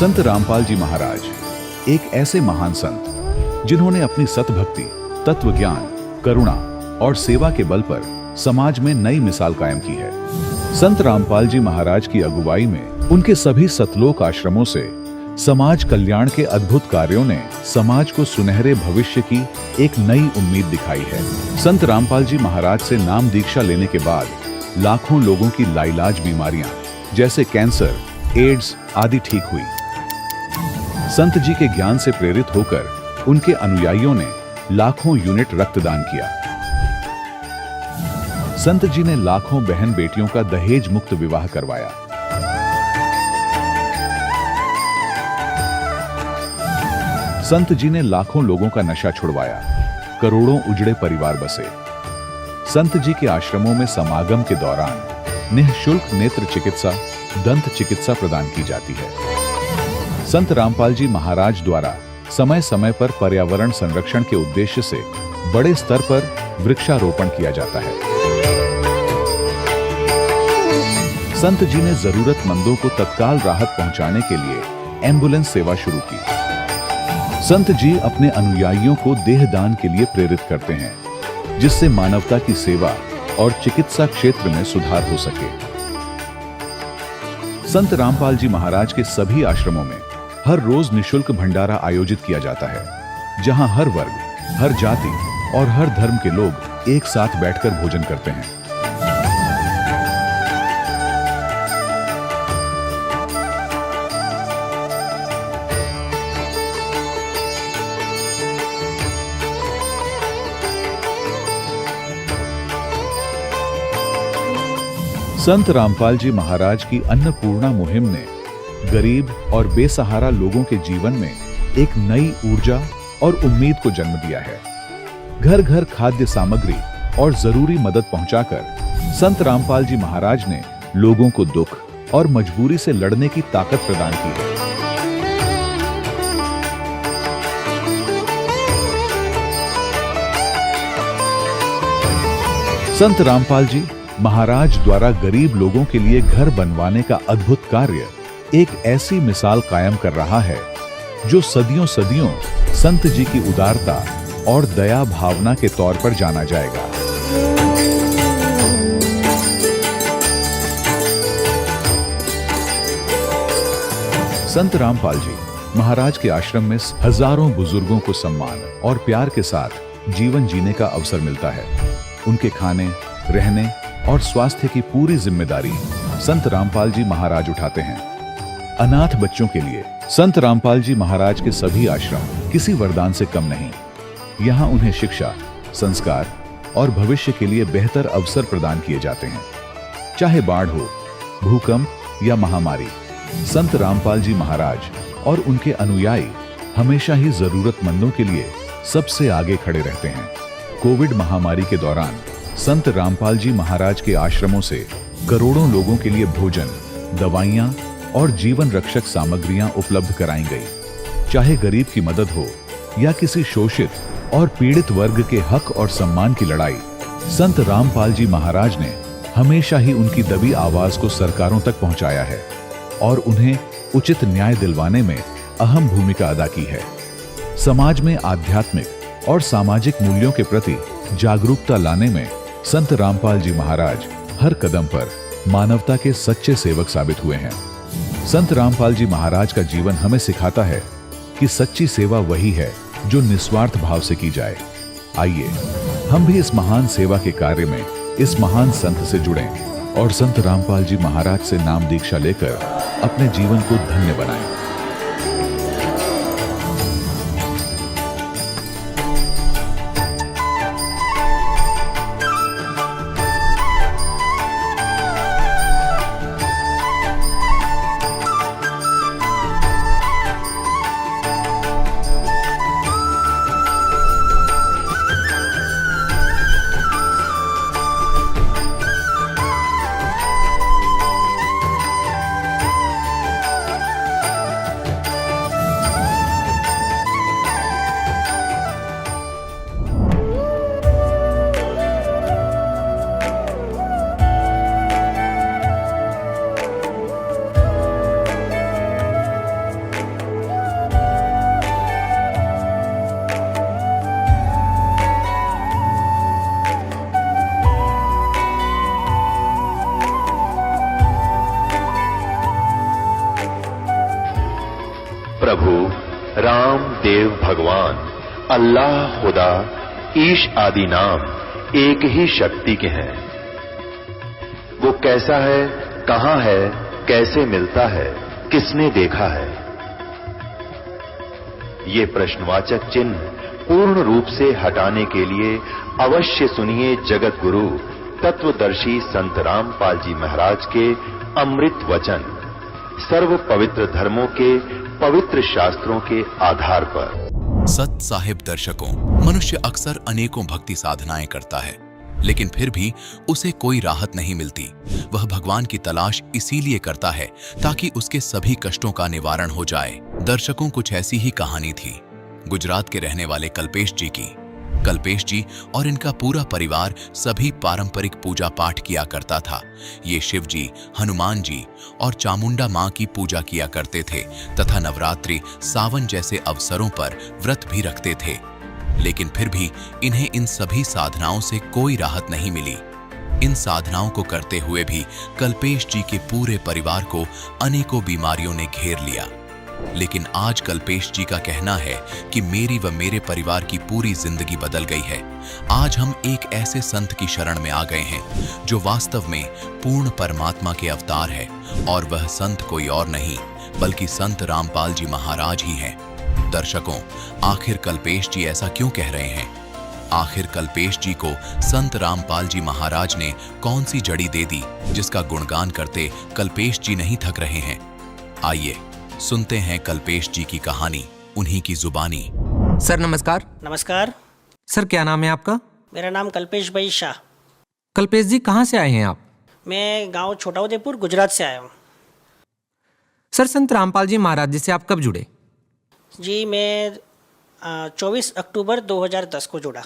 संत रामपाल जी महाराज एक ऐसे महान संत जिन्होंने अपनी सतभक्ति, तत्व ज्ञान, करुणा और सेवा के बल पर समाज में नई मिसाल कायम की है। संत रामपाल जी महाराज की अगुवाई में उनके सभी सतलोक आश्रमों से समाज कल्याण के अद्भुत कार्यों ने समाज को सुनहरे भविष्य की एक नई उम्मीद दिखाई है। संत रामपाल जी महाराज से नाम दीक्षा लेने के बाद लाखों लोगों की लाइलाज बीमारियां जैसे कैंसर, एड्स आदि ठीक हुई। संत जी के ज्ञान से प्रेरित होकर उनके अनुयायियों ने लाखों यूनिट रक्तदान किया। संत जी ने लाखों बहन बेटियों का दहेज मुक्त विवाह करवाया। संत जी ने लाखों लोगों का नशा छुड़वाया, करोड़ों उजड़े परिवार बसे। संत जी के आश्रमों में समागम के दौरान निःशुल्क नेत्र चिकित्सा, दंत चिकित्सा प्रदान की जाती है। संत रामपाल जी महाराज द्वारा समय समय पर पर्यावरण संरक्षण के उद्देश्य से बड़े स्तर पर वृक्षारोपण किया जाता है। संत जी ने जरूरतमंदों को तत्काल राहत पहुंचाने के लिए एम्बुलेंस सेवा शुरू की। संत जी अपने अनुयायियों को देहदान के लिए प्रेरित करते हैं, जिससे मानवता की सेवा और चिकित्सा क्षेत्र में सुधार हो सके। संत रामपाल जी महाराज के सभी आश्रमों में हर रोज निःशुल्क भंडारा आयोजित किया जाता है, जहां हर वर्ग, हर जाति और हर धर्म के लोग एक साथ बैठकर भोजन करते हैं। संत रामपाल जी महाराज की अन्नपूर्णा मुहिम ने गरीब और बेसहारा लोगों के जीवन में एक नई ऊर्जा और उम्मीद को जन्म दिया है। घर घर खाद्य सामग्री और जरूरी मदद पहुंचाकर संत रामपाल जी महाराज ने लोगों को दुख और मजबूरी से लड़ने की ताकत प्रदान की है। संत रामपाल जी महाराज द्वारा गरीब लोगों के लिए घर बनवाने का अद्भुत कार्य एक ऐसी मिसाल कायम कर रहा है जो सदियों सदियों संत जी की उदारता और दया भावना के तौर पर जाना जाएगा। संत रामपाल जी महाराज के आश्रम में हजारों बुजुर्गों को सम्मान और प्यार के साथ जीवन जीने का अवसर मिलता है। उनके खाने, रहने और स्वास्थ्य की पूरी जिम्मेदारी संत रामपाल जी महाराज उठाते हैं। अनाथ बच्चों के लिए संत रामपाल जी महाराज के सभी आश्रम किसी वरदान से कम नहीं। यहाँ उन्हें शिक्षा, संस्कार और भविष्य के लिए बेहतर अवसर प्रदान किए जाते हैं। चाहे बाढ़ हो, भूकंप या महामारी, संत रामपाल जी महाराज और उनके अनुयायी हमेशा ही जरूरतमंदों के लिए सबसे आगे खड़े रहते हैं। कोविड महामारी के दौरान संत रामपाल जी महाराज के आश्रमों से करोड़ों लोगों के लिए भोजन, दवाइयां और जीवन रक्षक सामग्रियां उपलब्ध कराई गई। चाहे गरीब की मदद हो या किसी शोषित और पीड़ित वर्ग के हक और सम्मान की लड़ाई, संत रामपाल जी महाराज ने हमेशा ही उनकी दबी आवाज को सरकारों तक पहुंचाया है और उन्हें उचित न्याय दिलवाने में अहम भूमिका अदा की है। समाज में आध्यात्मिक और सामाजिक मूल्यों के प्रति जागरूकता लाने में संत रामपाल जी महाराज हर कदम पर मानवता के सच्चे सेवक साबित हुए हैं। संत रामपाल जी महाराज का जीवन हमें सिखाता है कि सच्ची सेवा वही है जो निस्वार्थ भाव से की जाए। आइए हम भी इस महान सेवा के कार्य में इस महान संत से जुड़ें और संत रामपाल जी महाराज से नाम दीक्षा लेकर अपने जीवन को धन्य बनाएं। प्रभु राम देव भगवान अल्लाह खुदा ईश आदि नाम एक ही शक्ति के हैं। वो कैसा है, कहां है, कैसे मिलता है, किसने देखा है? ये प्रश्नवाचक चिन्ह पूर्ण रूप से हटाने के लिए अवश्य सुनिए जगत गुरु तत्वदर्शी संत रामपाल जी महाराज के अमृत वचन, सर्व पवित्र धर्मों के पवित्र शास्त्रों के आधार पर। सत साहिब दर्शकों, मनुष्य अक्सर अनेकों भक्ति साधनाएं करता है, लेकिन फिर भी उसे कोई राहत नहीं मिलती। वह भगवान की तलाश इसीलिए करता है ताकि उसके सभी कष्टों का निवारण हो जाए। दर्शकों, कुछ ऐसी ही कहानी थी गुजरात के रहने वाले कल्पेश जी की। कल्पेश जी और इनका पूरा परिवार सभी पारंपरिक पूजा पाठ किया करता था। ये शिव जी, हनुमान जी और चामुंडा मां की पूजा किया करते थे तथा नवरात्रि, सावन जैसे अवसरों पर व्रत भी रखते थे। लेकिन फिर भी इन्हें इन सभी साधनाओं से कोई राहत नहीं मिली। इन साधनाओं को करते हुए भी कल्पेश जी के पूरे परिवार को अनेकों बीमारियों ने घेर लिया। लेकिन आज कल्पेश जी का कहना है कि मेरी व मेरे परिवार की पूरी जिंदगी बदल गई है। आज हम एक ऐसे संत की शरण में आ गए हैं जो वास्तव में पूर्ण परमात्मा के अवतार है, और वह संत कोई और नहीं बल्कि संत रामपाल जी महाराज ही हैं। दर्शकों, आखिर कल्पेश जी ऐसा क्यों कह रहे हैं? आखिर कल्पेश जी को संत रामपाल जी महाराज ने कौन सी जड़ी दे दी जिसका गुणगान करते कल्पेश जी नहीं थक रहे हैं? आइए सुनते हैं कल्पेश जी की कहानी उन्हीं की जुबानी। सर नमस्कार। नमस्कार। सर क्या नाम है आपका? मेरा नाम कल्पेश भाई शाह। कल्पेश जी कहाँ से आए हैं आप? मैं गांव छोटा उदेपुर गुजरात से आया हूँ। सर संत रामपाल जी महाराज जी से आप कब जुड़े? जी मैं 24 अक्टूबर 2010 को जुड़ा।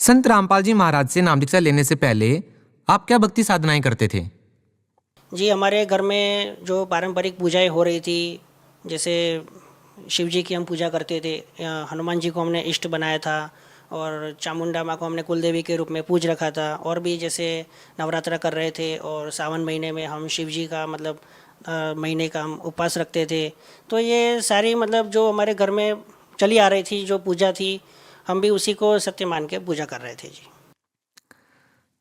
संत रामपाल जी महाराज से नाम दीक्षा लेने से पहले आप क्या भक्ति साधनाएं करते थे? जी हमारे घर में जो पारंपरिक पूजाएं हो रही थी, जैसे शिव जी की हम पूजा करते थे, हनुमान जी को हमने इष्ट बनाया था और चामुंडा माँ को हमने कुलदेवी के रूप में पूज रखा था। और भी जैसे नवरात्रा कर रहे थे और सावन महीने में हम शिव जी का मतलब महीने का हम उपवास रखते थे। तो ये सारी मतलब जो हमारे घर में चली आ रही थी जो पूजा थी, हम भी उसी को सत्य मान के पूजा कर रहे थे। जी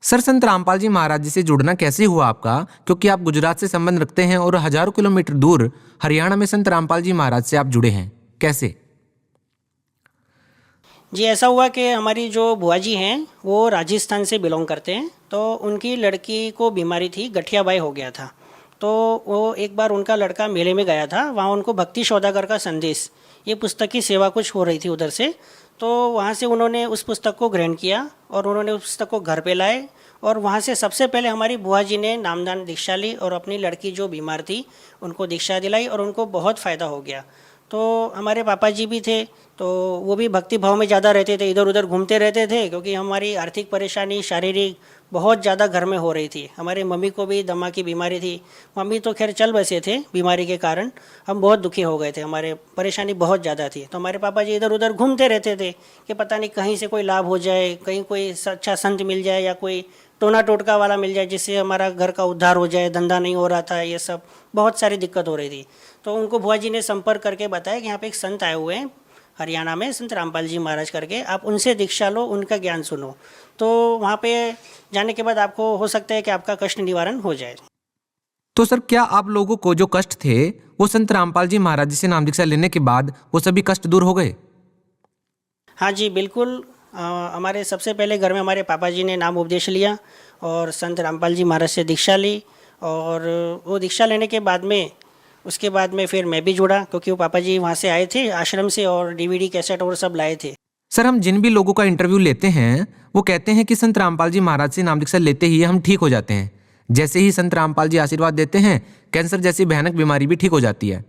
सर संत रामपाल जी महाराज जी से जुड़ना कैसे हुआ आपका? क्योंकि आप गुजरात से संबंध रखते हैं और हजारों किलोमीटर दूर हरियाणा में संत रामपाल जी महाराज से आप जुड़े हैं, कैसे? जी ऐसा हुआ कि हमारी जो बुआ जी हैं वो राजस्थान से बिलोंग करते हैं। तो उनकी लड़की को बीमारी थी, गठियाबाई हो गया था। तो वो एक बार उनका लड़का मेले में गया था, वहाँ उनको भक्ति सौदागर का संदेश, ये पुस्तक की सेवा कुछ हो रही थी उधर से। तो वहाँ से उन्होंने उस पुस्तक को ग्रहण किया और उन्होंने उस पुस्तक को घर पे लाए और वहाँ से सबसे पहले हमारी बुआ जी ने नामदान दीक्षा ली और अपनी लड़की जो बीमार थी उनको दीक्षा दिलाई और उनको बहुत फ़ायदा हो गया। तो हमारे पापा जी भी थे, तो वो भी भक्ति भाव में ज़्यादा रहते थे, इधर उधर घूमते रहते थे, क्योंकि हमारी आर्थिक परेशानी शारीरिक बहुत ज़्यादा घर में हो रही थी। हमारे मम्मी को भी दमा की बीमारी थी। मम्मी तो खैर चल बसे थे, बीमारी के कारण हम बहुत दुखी हो गए थे, हमारे परेशानी बहुत ज़्यादा थी। तो हमारे पापा जी इधर उधर घूमते रहते थे कि पता नहीं कहीं से कोई लाभ हो जाए, कहीं कोई अच्छा संत मिल जाए या कोई टोना टोटका वाला मिल जाए जिससे हमारा घर का उद्धार हो जाए, धंधा नहीं हो रहा था, ये सब बहुत सारी दिक्कत हो रही थी। तो उनको बुआ जी ने संपर्क करके बताया कि यहाँ पे एक संत आए हुए हैं हरियाणा में, संत रामपाल जी महाराज करके, आप उनसे दीक्षा लो, उनका ज्ञान सुनो। तो वहाँ पे जाने के बाद आपको हो सकता है कि आपका कष्ट निवारण हो जाए। तो सर क्या आप लोगों को जो कष्ट थे वो संत रामपाल जी महाराज जी से नाम दीक्षा लेने के बाद वो सभी कष्ट दूर हो गए? हाँ जी बिल्कुल। हमारे सबसे पहले घर में हमारे पापा जी ने नाम उपदेश लिया और संत रामपाल जी महाराज से दीक्षा ली, और वो दीक्षा लेने के बाद में उसके बाद में फिर मैं भी जुड़ा, क्योंकि वो पापा जी वहाँ से आए थे आश्रम से और डीवीडी कैसेट और सब लाए थे। सर हम जिन भी लोगों का इंटरव्यू लेते हैं वो कहते हैं कि संत रामपाल जी महाराज से नाम दीक्षा लेते ही हम ठीक हो जाते हैं। जैसे ही संत रामपाल जी आशीर्वाद देते हैं, कैंसर जैसी भयानक बीमारी भी ठीक हो जाती है।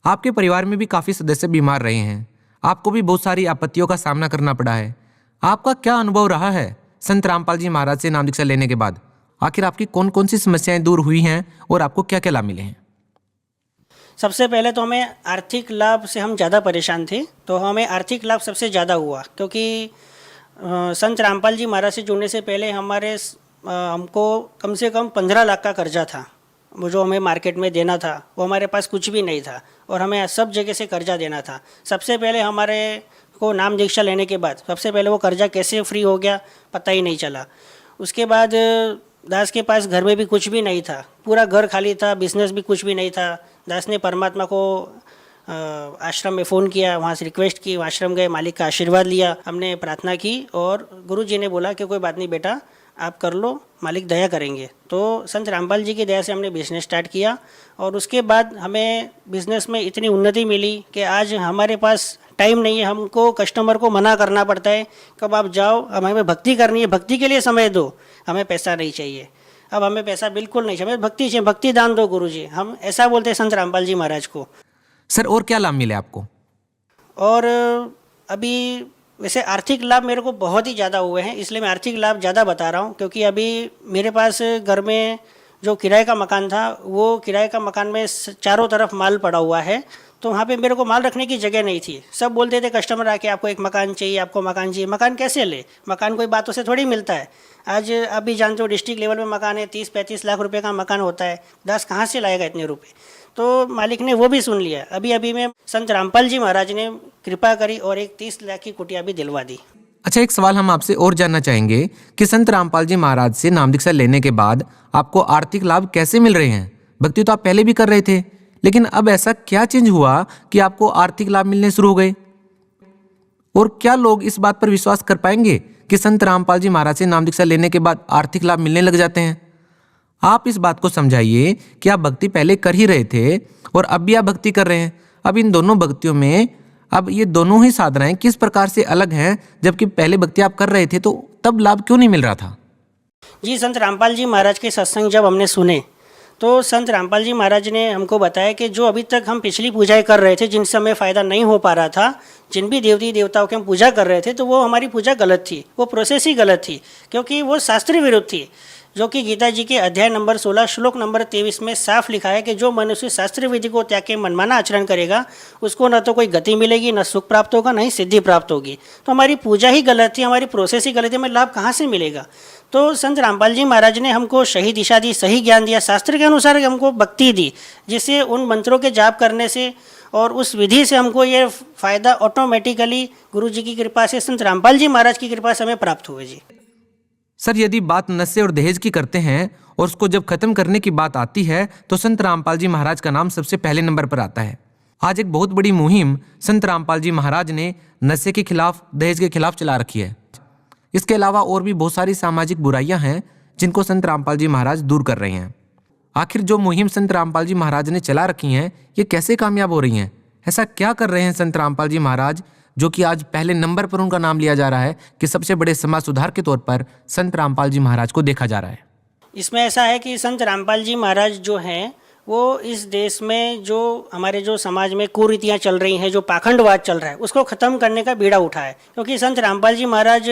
आपके परिवार में भी काफ़ी सदस्य बीमार रहे हैं, आपको भी बहुत सारी आपत्तियों का सामना करना पड़ा है। आपका क्या अनुभव रहा है संत रामपाल जी महाराज से नाम दीक्षा लेने के बाद? आखिर आपकी कौन कौन सी समस्याएं दूर हुई हैं और आपको क्या क्या लाभ मिले हैं? सबसे पहले तो हमें आर्थिक लाभ से हम ज़्यादा परेशान थे, तो हमें आर्थिक लाभ सबसे ज़्यादा हुआ, क्योंकि संत रामपाल जी महाराज से जुड़ने से पहले हमको कम से कम 15 लाख का कर्जा था वो जो हमें मार्केट में देना था वो हमारे पास कुछ भी नहीं था और हमें सब जगह से कर्जा देना था। सबसे पहले हमारे को नाम दीक्षा लेने के बाद सबसे पहले वो कर्जा कैसे फ्री हो गया पता ही नहीं चला। उसके बाद दास के पास घर में भी कुछ भी नहीं था, पूरा घर खाली था, बिजनेस भी कुछ भी नहीं था। दास ने परमात्मा को आश्रम में फ़ोन किया, वहाँ से रिक्वेस्ट की, आश्रम गए, मालिक का आशीर्वाद लिया, हमने प्रार्थना की और गुरुजी ने बोला कि कोई बात नहीं बेटा, आप कर लो, मालिक दया करेंगे। तो संत रामपाल जी की दया से हमने बिज़नेस स्टार्ट किया और उसके बाद हमें बिज़नेस में इतनी उन्नति मिली कि आज हमारे पास टाइम नहीं है, हमको कस्टमर को मना करना पड़ता है कब आप जाओ, अब हमें भक्ति करनी है, भक्ति के लिए समय दो, हमें पैसा नहीं चाहिए। अब हमें पैसा बिल्कुल नहीं चाहिए, हमें भक्ति चाहिए, भक्ति दान दो गुरुजी, हम ऐसा बोलते हैं संत रामपाल जी महाराज को। सर और क्या लाभ मिले आपको? और अभी वैसे आर्थिक लाभ मेरे को बहुत ही ज़्यादा हुए हैं, इसलिए मैं आर्थिक लाभ ज़्यादा बता रहा हूँ, क्योंकि अभी मेरे पास घर में जो किराए का मकान था, वो किराए का मकान में चारों तरफ माल पड़ा हुआ है, तो वहाँ पे मेरे को माल रखने की जगह नहीं थी। सब बोलते थे कस्टमर आके आपको एक मकान चाहिए, आपको मकान चाहिए। मकान कैसे ले? मकान कोई बातों से थोड़ी मिलता है। आज अभी जानते हो डिस्ट्रिक्ट लेवल में मकान है, 30-35 लाख रुपए का मकान होता है, 10 कहाँ से लाएगा इतने रुपए? तो मालिक ने वो भी सुन लिया। अभी में संत रामपाल जी महाराज ने कृपा करी और एक 30 लाख की कुटिया भी दिलवा दी। अच्छा, एक सवाल हम आपसे और जानना चाहेंगे कि संत रामपाल जी महाराज से नाम दीक्षा लेने के बाद आपको आर्थिक लाभ कैसे मिल रहे हैं? भक्ति तो आप पहले भी कर रहे थे, लेकिन अब ऐसा क्या चेंज हुआ कि आपको आर्थिक लाभ मिलने शुरू हो गए? और क्या लोग इस बात पर विश्वास कर पाएंगे कि संत रामपाल जी महाराज से नाम दीक्षा लेने के बाद आर्थिक लाभ मिलने लग जाते हैं? आप इस बात को समझाइए कि आप भक्ति पहले कर ही रहे थे और अब भी आप भक्ति कर रहे हैं। अब इन दोनों भक्तियों में अब ये दोनों ही साधनाएं किस प्रकार से अलग हैं, जबकि पहले भक्ति आप कर रहे थे तो तब लाभ क्यों नहीं मिल रहा था? जी, संत रामपाल जी महाराज के सत्संग जब हमने सुने तो संत रामपाल जी महाराज ने हमको बताया कि जो अभी तक हम पिछली पूजाएं कर रहे थे, जिनसे हमें फ़ायदा नहीं हो पा रहा था, जिन भी देवती देवताओं की हम पूजा कर रहे थे, तो वो हमारी पूजा गलत थी, वो प्रोसेस ही गलत थी, क्योंकि वो शास्त्रीय विरुद्ध थी। जो कि गीता जी के अध्याय नंबर 16 श्लोक नंबर 23 में साफ लिखा है कि जो मनुष्य शास्त्रीय विधि को त्याग के मनमाना आचरण करेगा, उसको न तो कोई गति मिलेगी, न सुख प्राप्त होगा, न ही सिद्धि प्राप्त होगी। तो हमारी पूजा ही गलत थी, हमारी प्रोसेस ही गलत थी, हमें लाभ कहाँ से मिलेगा? तो संत रामपाल जी महाराज ने हमको सही दिशा दी, सही ज्ञान दिया, शास्त्र के अनुसार हमको भक्ति दी, जिससे उन मंत्रों के जाप करने से और उस विधि से हमको ये फ़ायदा ऑटोमेटिकली गुरु जी की कृपा से, संत रामपाल जी महाराज की कृपा से हमें प्राप्त हुए। जी सर, यदि बात नशे और दहेज की करते हैं और उसको जब खत्म करने की बात आती है तो संत रामपाल जी महाराज का नाम सबसे पहले नंबर पर आता है। आज एक बहुत बड़ी मुहिम संत रामपाल जी महाराज ने नशे के खिलाफ, दहेज के खिलाफ चला रखी है। इसके अलावा और भी बहुत सारी सामाजिक बुराइयां हैं जिनको संत रामपाल जी महाराज दूर कर रहे हैं। आखिर जो मुहिम संत रामपाल जी महाराज ने चला रखी हैं, ये कैसे कामयाब हो रही हैं? ऐसा क्या कर रहे हैं संत रामपाल जी महाराज जो कि आज पहले नंबर पर उनका नाम लिया जा रहा है कि सबसे बड़े समाज सुधार के तौर पर संत रामपाल जी महाराज को देखा जा रहा है? इसमें ऐसा है कि संत रामपाल जी महाराज जो हैं, वो इस देश में जो हमारे जो समाज में कुरीतियाँ चल रही हैं, जो पाखंडवाद चल रहा है, उसको ख़त्म करने का बीड़ा उठाए। क्योंकि संत रामपाल जी महाराज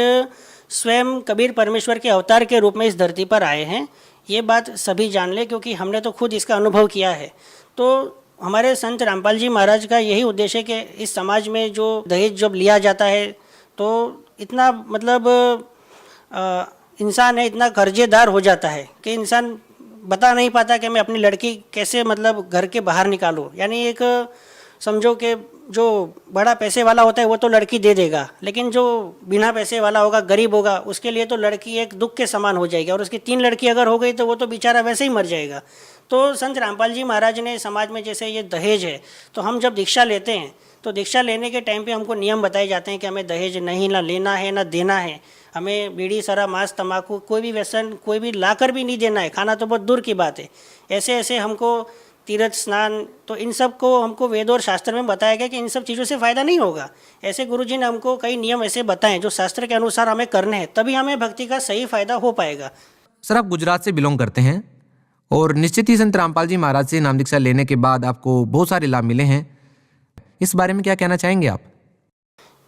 स्वयं कबीर परमेश्वर के अवतार के रूप में इस धरती पर आए हैं। ये बात सभी जान ले, क्योंकि हमने तो खुद इसका अनुभव किया है। तो हमारे संत रामपाल जी महाराज का यही उद्देश्य है कि इस समाज में जो दहेज जब लिया जाता है, तो इतना मतलब इंसान है, इतना कर्जेदार हो जाता है कि इंसान बता नहीं पाता कि मैं अपनी लड़की कैसे मतलब घर के बाहर निकालूं। यानी एक समझो कि जो बड़ा पैसे वाला होता है वो तो लड़की दे देगा, लेकिन जो बिना पैसे वाला होगा, गरीब होगा, उसके लिए तो लड़की एक दुख के समान हो जाएगी। और उसकी 3 लड़की अगर हो गई तो वो तो बेचारा वैसे ही मर जाएगा। तो संत रामपाल जी महाराज ने समाज में जैसे ये दहेज है, तो हम जब दीक्षा लेते हैं तो दीक्षा लेने के टाइम पे हमको नियम बताए जाते हैं कि हमें दहेज नहीं ना लेना है ना देना है। हमें बीड़ी, शराब, मांस, तम्बाकू, कोई भी व्यसन कोई भी लाकर भी नहीं देना है, खाना तो बहुत दूर की बात है। ऐसे ऐसे हमको तीर्थ स्नान, तो इन सब को हमको वेद और शास्त्र में बताया गया कि इन सब चीज़ों से फ़ायदा नहीं होगा। ऐसे गुरुजी ने हमको कई नियम ऐसे बताएं जो शास्त्र के अनुसार हमें करने हैं, तभी हमें भक्ति का सही फ़ायदा हो पाएगा। सर, आप गुजरात से बिलोंग करते हैं और निश्चित ही संत रामपाल जी महाराज से नाम दीक्षा लेने के बाद आपको बहुत सारे लाभ मिले हैं। इस बारे में क्या कहना चाहेंगे आप?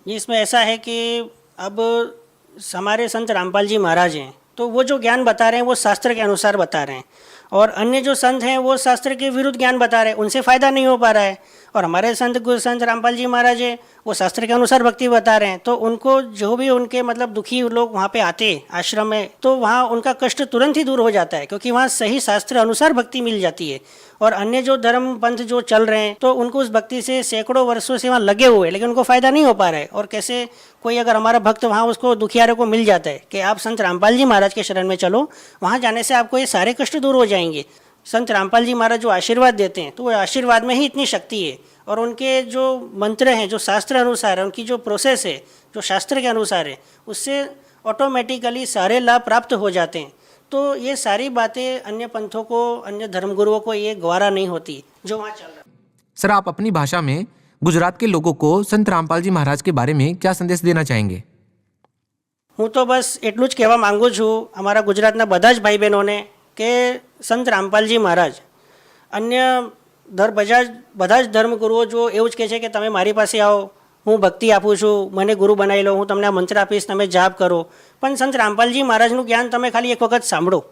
इसमें ऐसा है कि अब हमारे संत रामपाल जी महाराज हैं, तो वो जो ज्ञान बता रहे हैं वो शास्त्र के अनुसार बता रहे हैं। और अन्य जो संत हैं वो शास्त्र के विरुद्ध ज्ञान बता रहे हैं, उनसे फ़ायदा नहीं हो पा रहा है। और हमारे संत गुरु संत रामपाल जी महाराज है, वो शास्त्र के अनुसार भक्ति बता रहे हैं, तो उनको जो भी उनके मतलब दुखी लोग वहाँ पे आते आश्रम में, तो वहाँ उनका कष्ट तुरंत ही दूर हो जाता है, क्योंकि वहाँ सही शास्त्र अनुसार भक्ति मिल जाती है। और अन्य जो धर्म पंथ जो चल रहे हैं, तो उनको उस भक्ति से सैकड़ों वर्षों से वहाँ लगे हुए, लेकिन उनको फ़ायदा नहीं हो पा रहा है। और कैसे कोई अगर हमारा भक्त वहाँ उसको दुखियारे को मिल जाता है कि आप संत रामपाल जी महाराज के शरण में चलो, वहाँ जाने से आपको ये सारे कष्ट दूर हो जाएंगे। संत रामपाल जी महाराज जो आशीर्वाद देते हैं, तो वो आशीर्वाद में ही इतनी शक्ति है। और उनके जो मंत्र हैं, जो शास्त्र अनुसार है, उनकी जो प्रोसेस है, जो शास्त्र के अनुसार है, उससे ऑटोमेटिकली सारे लाभ प्राप्त हो जाते हैं। तो ये सारी बातें अन्य पंथों को, अन्य धर्मगुरुओं को ये गवारा नहीं होती जो वहाँ चल रहा है। सर, आप अपनी भाषा में गुजरात के लोगों को संत रामपाल जी महाराज के बारे में क्या संदेश देना चाहेंगे? હું તો બસ એટલું જ કહેવા માગું છું અમારા ગુજરાતના બધા જ ભાઈ બહેનોને કે સંત રામપાલજી મહારાજ અન્ય બધા જ ધર્મગુરુઓ જો એવું જ કહે છે કે તમે મારી પાસે આવો, હું ભક્તિ આપું છું, મને ગુરુ બનાવી લો, હું તમને આ મંત્ર આપીશ, તમે જાપ કરો. પણ સંત રામપાલજી મહારાજનું જ્ઞાન તમે ખાલી એક વખત સાંભળો,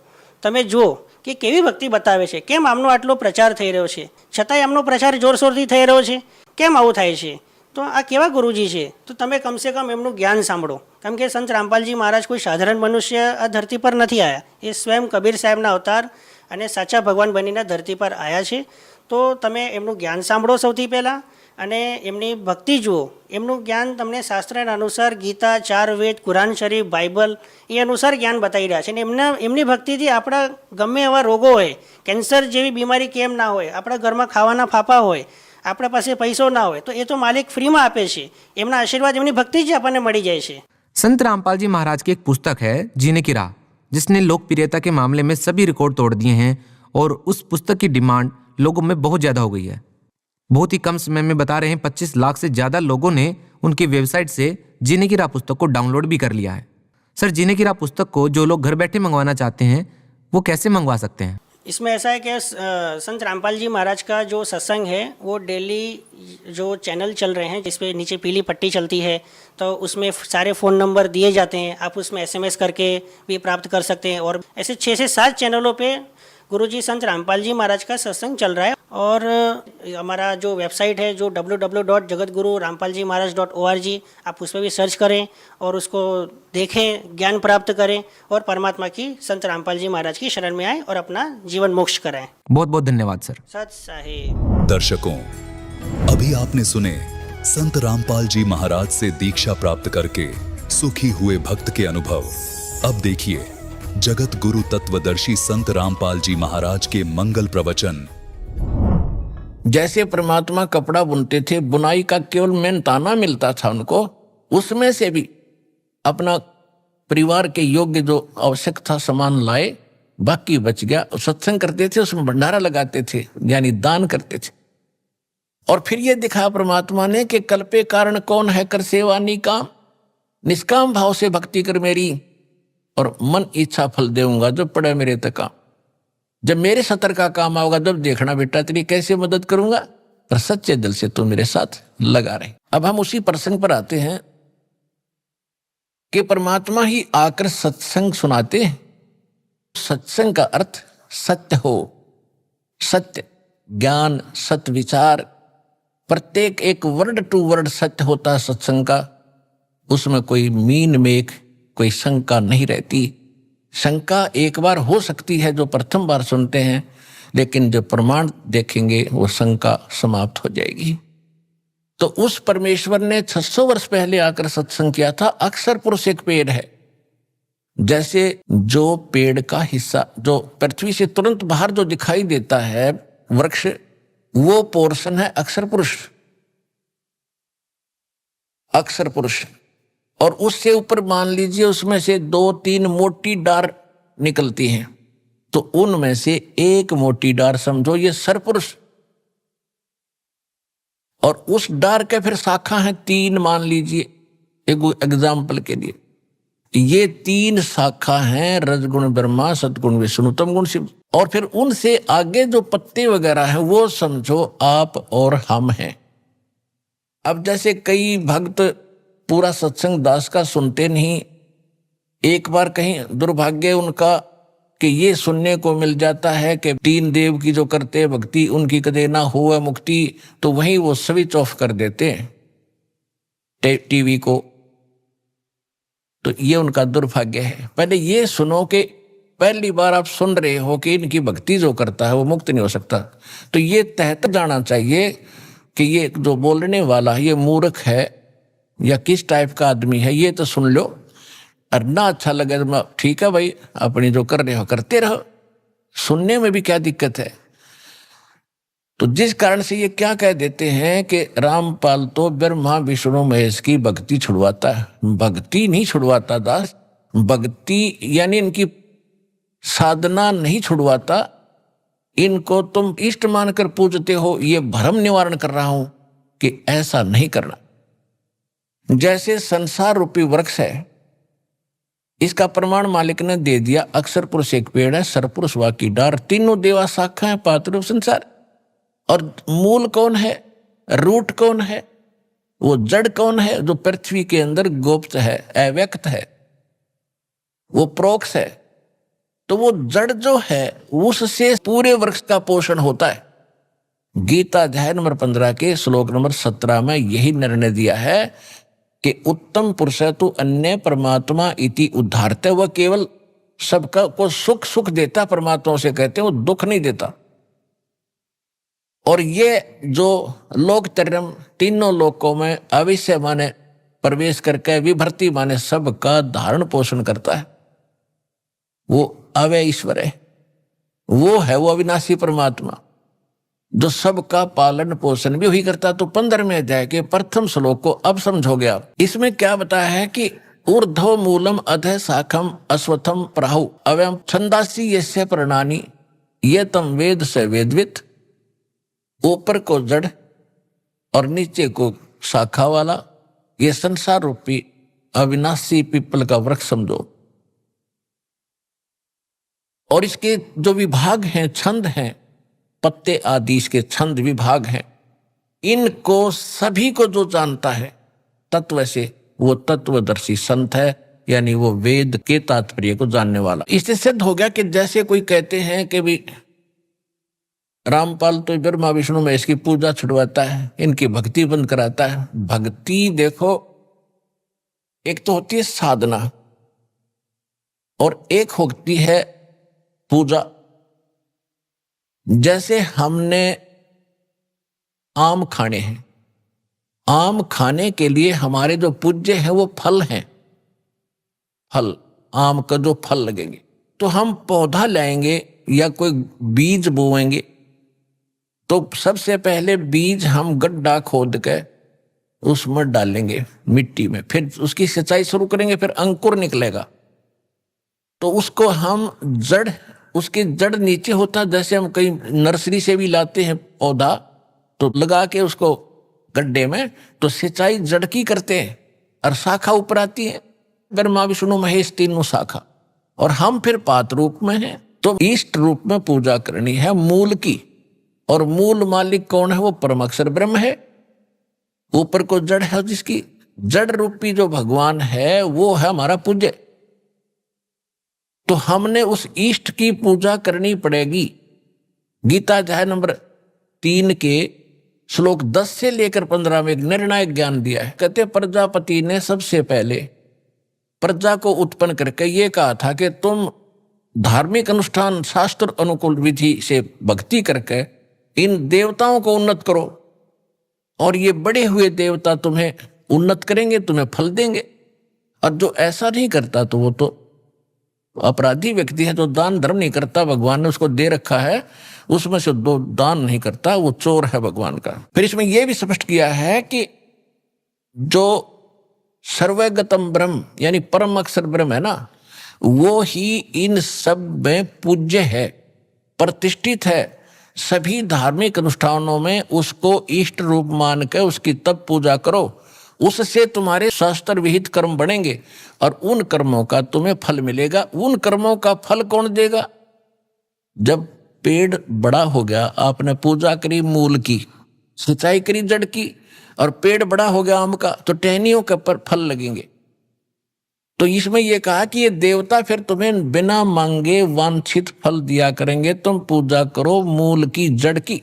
તમે જુઓ કે કેવી ભક્તિ બતાવે છે, કેમ આમનો આટલો પ્રચાર થઈ રહ્યો છે, છતાંય આમનો પ્રચાર જોરશોરથી થઈ રહ્યો છે, કેમ આવું થાય છે? તો આ કેવા ગુરુજી છે? તો તમે કમસે કમ એમનું જ્ઞાન સાંભળો. કેમ કે સંત રામપાલજી મહારાજ કોઈ સાધારણ મનુષ્ય આ ધરતી પર નથી આવ્યા, એ સ્વયં કબીર સાહેબના અવતાર અને સાચા ભગવાન બનીને ધરતી પર આવ્યા છે. તો તમે એમનું જ્ઞાન સાંભળો સૌથી પહેલાં, અને એમની ભક્તિ જુઓ. એમનું જ્ઞાન તમને શાસ્ત્રના અનુસાર ગીતા, 4 વેદ, કુરાન શરીફ, બાઇબલ એ અનુસાર જ્ઞાન બતાવી રહ્યા છે. અને એમની ભક્તિથી આપણા ગમે એવા રોગો હોય, કેન્સર જેવી બીમારી કેમ ના હોય, આપણા ઘરમાં ખાવાના ફાફા હોય, આપણા પાસે પૈસો ના હોય, તો એ તો માલિક ફ્રીમાં આપે છે. એમના આશીર્વાદ, એમની ભક્તિ જ આપણને મળી જાય છે. संत रामपाल जी महाराज की एक पुस्तक है जीने की राह, जिसने लोकप्रियता के मामले में सभी रिकॉर्ड तोड़ दिए हैं और उस पुस्तक की डिमांड लोगों में बहुत ज़्यादा हो गई है। बहुत ही कम समय में बता रहे हैं 25 लाख से ज़्यादा लोगों ने उनकी वेबसाइट से जीने की राह पुस्तक को डाउनलोड भी कर लिया है। सर, जीने की राह पुस्तक को जो लोग घर बैठे मंगवाना चाहते हैं वो कैसे मंगवा सकते हैं? इसमें ऐसा है कि संत रामपाल जी महाराज का जो सत्संग है वो डेली जो चैनल चल रहे हैं, जिस पे नीचे पीली पट्टी चलती है, तो उसमें सारे फ़ोन नंबर दिए जाते हैं। आप उसमें SMS करके भी प्राप्त कर सकते हैं। और ऐसे 6 से 7 चैनलों पे गुरुजी संत रामपाल जी महाराज का सत्संग चल रहा है। और हमारा जो वेबसाइट है, जो www.jagatgururampaljimaharaj.org, आप उस पर भी सर्च करें और उसको देखें, ज्ञान प्राप्त करें और परमात्मा की, संत रामपाल जी महाराज की शरण में आए और अपना जीवन मोक्ष कराएं। बहुत बहुत धन्यवाद सर। सत साहिब। दर्शकों, अभी आपने सुने संत रामपाल जी महाराज से दीक्षा प्राप्त करके सुखी हुए भक्त के अनुभव। अब देखिए जगत गुरु तत्वदर्शी संत रामपाल जी महाराज के मंगल प्रवचन। जैसे परमात्मा कपड़ा बुनते थे, बुनाई का केवल मेहनताना मिलता था उनको, उसमें से भी अपना परिवार के योग्य जो आवश्यक था सामान लाए, बाकी बच गया। सत्संग करते थे, उसमें भंडारा लगाते थे, यानी दान करते थे। और फिर ये दिखाया परमात्मा ने कि कल्पे कारण कौन है कर सेवा निकाम, निष्काम भाव से भक्ति कर मेरी और मन इच्छा फल देऊंगा जो पड़े मेरे तका। जब मेरे सतर का काम आओगा जब देखना बेटा तेरी कैसे मदद करूंगा, पर सच्चे दिल से तू मेरे साथ लगा रहे। अब हम उसी प्रसंग पर आते हैं कि परमात्मा ही आकर सत्संग सुनाते हैं। सत्संग का अर्थ सत्य हो, सत्य ज्ञान, सत्य विचार, प्रत्येक एक वर्ड टू वर्ड सत्य होता है सत्संग का। उसमें कोई मीन मेख, कोई शंका नहीं रहती। शंका एक बार हो सकती है जो प्रथम बार सुनते हैं, लेकिन जो प्रमाण देखेंगे वो शंका समाप्त हो जाएगी। तो उस परमेश्वर ने 600 वर्ष पहले आकर सत्संग किया था। अक्सर पुरुष एक पेड़ है, जैसे जो पेड़ का हिस्सा जो पृथ्वी से तुरंत बाहर जो दिखाई देता है वृक्ष, वो पोर्शन है अक्सर पुरुष, अक्सर पुरुष। और उससे ऊपर मान लीजिए उसमें से 2-3 मोटी डार निकलती हैं, तो उनमें से एक मोटी डार समझो ये सरपुरुष, और उस डार के फिर शाखा है 3 मान लीजिए एक एग्जाम्पल के लिए। ये 3 शाखा हैं रजगुण ब्रह्मा, सदगुण विष्णु, तम गुण शिव। और फिर उनसे आगे जो पत्ते वगैरह हैं वो समझो आप और हम हैं। अब जैसे कई भक्त पूरा सत्संग दास का सुनते नहीं, एक बार कहीं दुर्भाग्य उनका कि ये सुनने को मिल जाता है कि 3 देव की जो करते हैं भक्ति उनकी कदे ना हो मुक्ति, तो वहीं वो स्विच ऑफ कर देते हैं टीवी को। तो ये उनका दुर्भाग्य है। पहले ये सुनो कि पहली बार आप सुन रहे हो कि इनकी भक्ति जो करता है वो मुक्त नहीं हो सकता, तो ये तहत जाना चाहिए कि ये जो बोलने वाला ये मूर्ख है या किस टाइप का आदमी है, ये तो सुन लो। और ना अच्छा लगे तो ठीक है भाई, अपनी जो कर रहे हो करते रहो, सुनने में भी क्या दिक्कत है। तो जिस कारण से ये क्या कह देते हैं कि रामपाल तो ब्रह्मा विष्णु महेश की भक्ति छुड़वाता है। भक्ति नहीं छुड़वाता दास, भक्ति यानी इनकी साधना नहीं छुड़वाता। इनको तुम इष्ट मानकर पूजते हो, ये भ्रम निवारण कर रहा हूं कि ऐसा नहीं करना। जैसे संसार रूपी वृक्ष है, इसका प्रमाण मालिक ने दे दिया। अक्षर पुरुष एक पेड़ है, सरपुरुष वाकी डार, तीनों देवा शाखा है, पातरूप संसार। और मूल कौन है, रूट कौन है, वो जड़ कौन है, जो पृथ्वी के अंदर गुप्त है, अव्यक्त है, वो प्रोक्ष है। तो वो जड़ जो है उससे पूरे वृक्ष का पोषण होता है। गीता अध्याय नंबर 15 के श्लोक नंबर 17 में यही निर्णय दिया है कि उत्तम पुरुष तो अन्य परमात्मा इति उद्धारते, वह केवल सबका को सुख सुख देता, परमात्मा से कहते हैं, वो दुख नहीं देता। और ये जो लोकत्रयम तीनों लोकों में अविश्य माने प्रवेश करके विभर्ति माने सबका धारण पोषण करता है, वो अव्यय ईश्वर है, वो है वो अविनाशी परमात्मा जो सबका पालन पोषण भी वही करता। तो 15वें अध्याय के प्रथम श्लोक को अब समझोगे आप। इसमें क्या बताया है कि ऊर्ध्व मूलम अधः शाखम अश्वत्थम प्राहु अव्यम छंदासी यस्य प्रणानी ये तम वेद से वेदवित। ऊपर को जड़ और नीचे को शाखा वाला, ये संसार रूपी अविनाशी पीपल का वृक्ष समझो। और इसके जो विभाग हैं, छंद हैं, पत्ते आदि इसके छंद विभाग हैं, इनको सभी को जो जानता है तत्व से, वो तत्वदर्शी संत है, यानी वो वेद के तात्पर्य को जानने वाला। इससे सिद्ध हो गया कि जैसे कोई कहते हैं कि भी रामपाल तो ब्रह्मा विष्णु में इसकी पूजा छुड़वाता है, इनकी भक्ति बंद कराता है। भक्ति देखो, एक तो होती है साधना और एक होती है पूजा। जैसे हमने आम खाने हैं, आम खाने के लिए हमारे जो पूज्य है वो फल हैं, फल आम का जो फल लगेंगे, तो हम पौधा लाएंगे या कोई बीज बोएंगे, तो सबसे पहले बीज हम गड्ढा खोद के उसमें डालेंगे मिट्टी में, फिर उसकी सिंचाई शुरू करेंगे, फिर अंकुर निकलेगा, तो उसको हम जड़, उसकी जड़ नीचे होता, जैसे हम कहीं नर्सरी से भी लाते हैं पौधा तो लगा के उसको गड्ढे में, तो सिंचाई जड़ की करते हैं और शाखा ऊपर आती है, ब्रह्मा विष्णु महेश तीनों शाखा, और हम फिर पात रूप में हैं। तो इष्ट रूप में पूजा करनी है मूल की, और मूल मालिक कौन है, वो परम अक्षर ब्रह्म है। ऊपर को जड़ है, जिसकी जड़ रूपी जो भगवान है वो है हमारा पूज्य। तो हमने उस इष्ट की पूजा करनी पड़ेगी। गीता अध्याय नंबर 3 के श्लोक 10 से लेकर 15 में एक निर्णायक ज्ञान दिया है। कहते प्रजापति ने सबसे पहले प्रजा को उत्पन्न करके ये कहा था कि तुम धार्मिक अनुष्ठान शास्त्र अनुकूल विधि से भक्ति करके इन देवताओं को उन्नत करो, और ये बड़े हुए देवता तुम्हें उन्नत करेंगे, तुम्हें फल देंगे। और जो ऐसा नहीं करता तो वो तो अपराधी व्यक्ति है, जो दान धर्म नहीं करता, भगवान ने उसको दे रखा है, उसमें से दो दान नहीं करता, वो चोर है भगवान का। फिर इसमें यह भी स्पष्ट किया है कि जो सर्वगतम ब्रह्म यानी परम अक्षर ब्रह्म है ना, वो ही इन सब में पूज्य है, प्रतिष्ठित है। सभी धार्मिक अनुष्ठानों में उसको इष्ट रूप मान के उसकी तब पूजा करो, उससे तुम्हारे शास्त्र विहित कर्म बढ़ेंगे और उन कर्मों का तुम्हें फल मिलेगा। उन कर्मों का फल कौन देगा? जब पेड़ बड़ा हो गया, आपने पूजा करी मूल की, सिंचाई करी जड़ की, और पेड़ बड़ा हो गया आम का, तो टहनियों के पर फल लगेंगे। तो इसमें यह कहा कि ये देवता फिर तुम्हें बिना मांगे वांछित फल दिया करेंगे, तुम पूजा करो मूल की, जड़ की।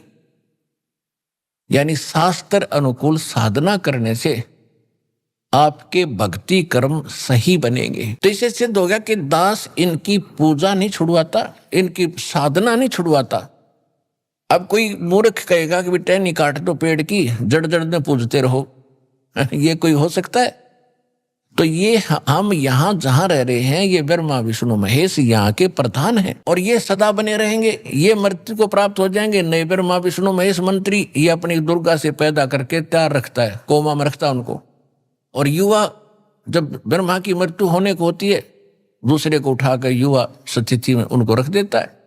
यानी शास्त्र अनुकूल साधना करने से आपके भक्ति कर्म सही बनेंगे। तो इससे सिद्ध हो गया कि दास इनकी पूजा नहीं छुड़वाता, इनकी साधना नहीं छुड़वाता। अब कोई मूर्ख कहेगा कि टहनी काट दो पेड़ की, जड़ जड़ में पूजते रहो, ये कोई हो सकता है? तो ये हम यहाँ जहां रह रहे हैं, ये ब्रह्मा विष्णु महेश यहाँ के प्रधान हैं और ये सदा बने रहेंगे। ये मृत्यु को प्राप्त हो जाएंगे। नए ब्रह्मा विष्णु महेश मंत्री ये अपनी दुर्गा से पैदा करके तैयार रखता है, कोमा में रखता है उनको। और युवा जब ब्रह्मा की मृत्यु होने को होती है, दूसरे को उठाकर युवा स्थिति में उनको रख देता है।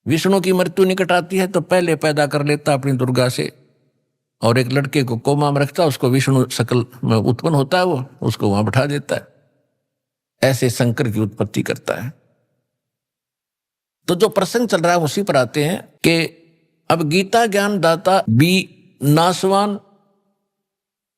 विष्णु की मृत्यु निकट आती है तो पहले पैदा कर लेता अपनी दुर्गा से, और एक लड़के को कोमा में रखता, उसको विष्णु शकल में उत्पन्न होता है, वो उसको वहां बैठा देता है। ऐसे शंकर की उत्पत्ति करता है। तो जो प्रसंग चल रहा है उसी पर आते हैं कि अब गीता ज्ञान दाता भी नाशवान